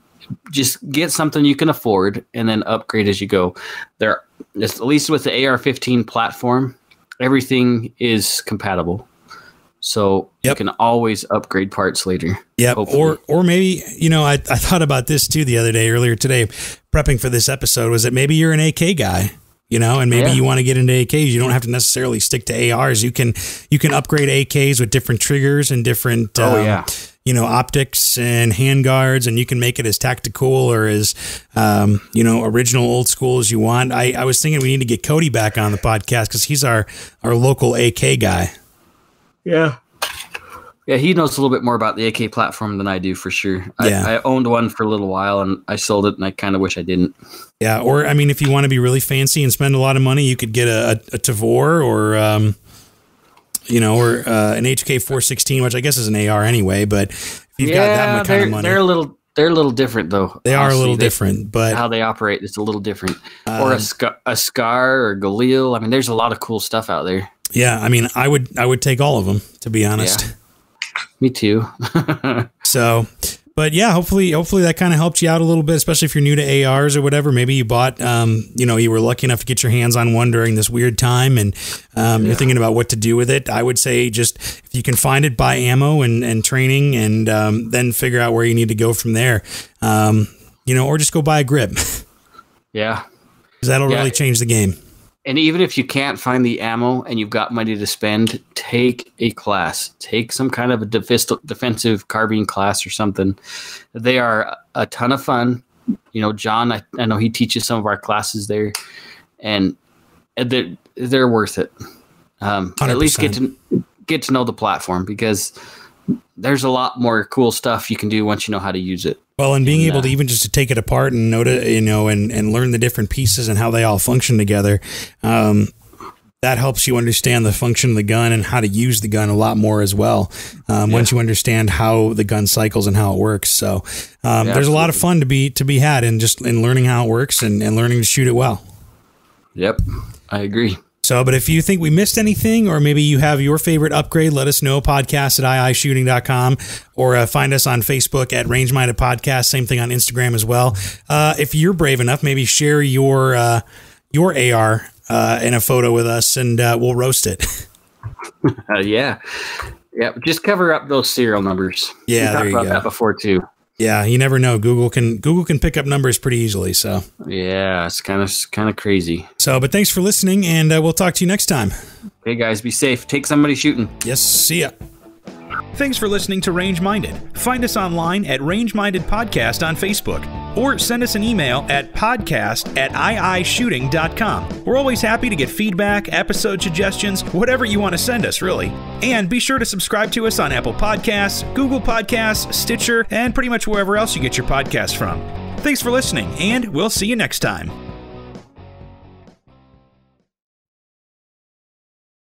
just get something you can afford and then upgrade as you go. At least with the AR-15 platform, everything is compatible. So you can always upgrade parts later. Yeah. Or maybe, I thought about this too the other day, earlier today, prepping for this episode, was that maybe you're an AK guy And maybe you want to get into AKs. You don't have to necessarily stick to ARs. You can upgrade AKs with different triggers and different, optics and handguards, and you can make it as tactical or as, original old school as you want. I was thinking we need to get Cody back on the podcast because he's our local AK guy. Yeah. Yeah, he knows a little bit more about the AK platform than I do, for sure. Yeah. I owned one for a little while, and I sold it, and I kind of wish I didn't. Yeah, or, if you want to be really fancy and spend a lot of money, you could get a Tavor or, an HK 416, which I guess is an AR anyway, but if you've got that kind of money. They're a little different, though. They are a little different, but how they operate is a little different. Or a Scar or Galil. There's a lot of cool stuff out there. Yeah, I would take all of them, to be honest. Yeah. Me too. So, but yeah, hopefully that kind of helped you out a little bit, especially if you're new to ARs or whatever. Maybe you bought, you were lucky enough to get your hands on one during this weird time, and you're thinking about what to do with it. I would say just if you can find it, buy ammo and training, and then figure out where you need to go from there. Or just go buy a grip. Yeah, because that'll really change the game. And even if you can't find the ammo and you've got money to spend, take a class. Take some kind of a defensive carbine class or something. They are a ton of fun. John, I know he teaches some of our classes there, and they're worth it. At least get to know the platform, because there's a lot more cool stuff you can do once you know how to use it. Well, and being able to even just to take it apart and and learn the different pieces and how they all function together, that helps you understand the function of the gun and how to use the gun a lot more as well. Once you understand how the gun cycles and how it works, so there's a lot of fun to be had in learning how it works and learning to shoot it well. Yep, I agree. So, but if you think we missed anything, or maybe you have your favorite upgrade, let us know, podcast@iishooting.com, or find us on Facebook at Range Minded Podcast. Same thing on Instagram as well. If you're brave enough, maybe share your AR in a photo with us, and we'll roast it. Yeah. Just cover up those serial numbers. Yeah, we talked about that before too. Yeah, you never know. Google can pick up numbers pretty easily. So yeah, it's kind of crazy. So, but thanks for listening, and we'll talk to you next time. Hey guys, be safe. Take somebody shooting. Yes, see ya. Thanks for listening to Range Minded. Find us online at Range Minded Podcast on Facebook, or send us an email at podcast@iishooting.com. We're always happy to get feedback, episode suggestions, whatever you want to send us, really. And be sure to subscribe to us on Apple Podcasts, Google Podcasts, Stitcher, and pretty much wherever else you get your podcasts from. Thanks for listening, and we'll see you next time.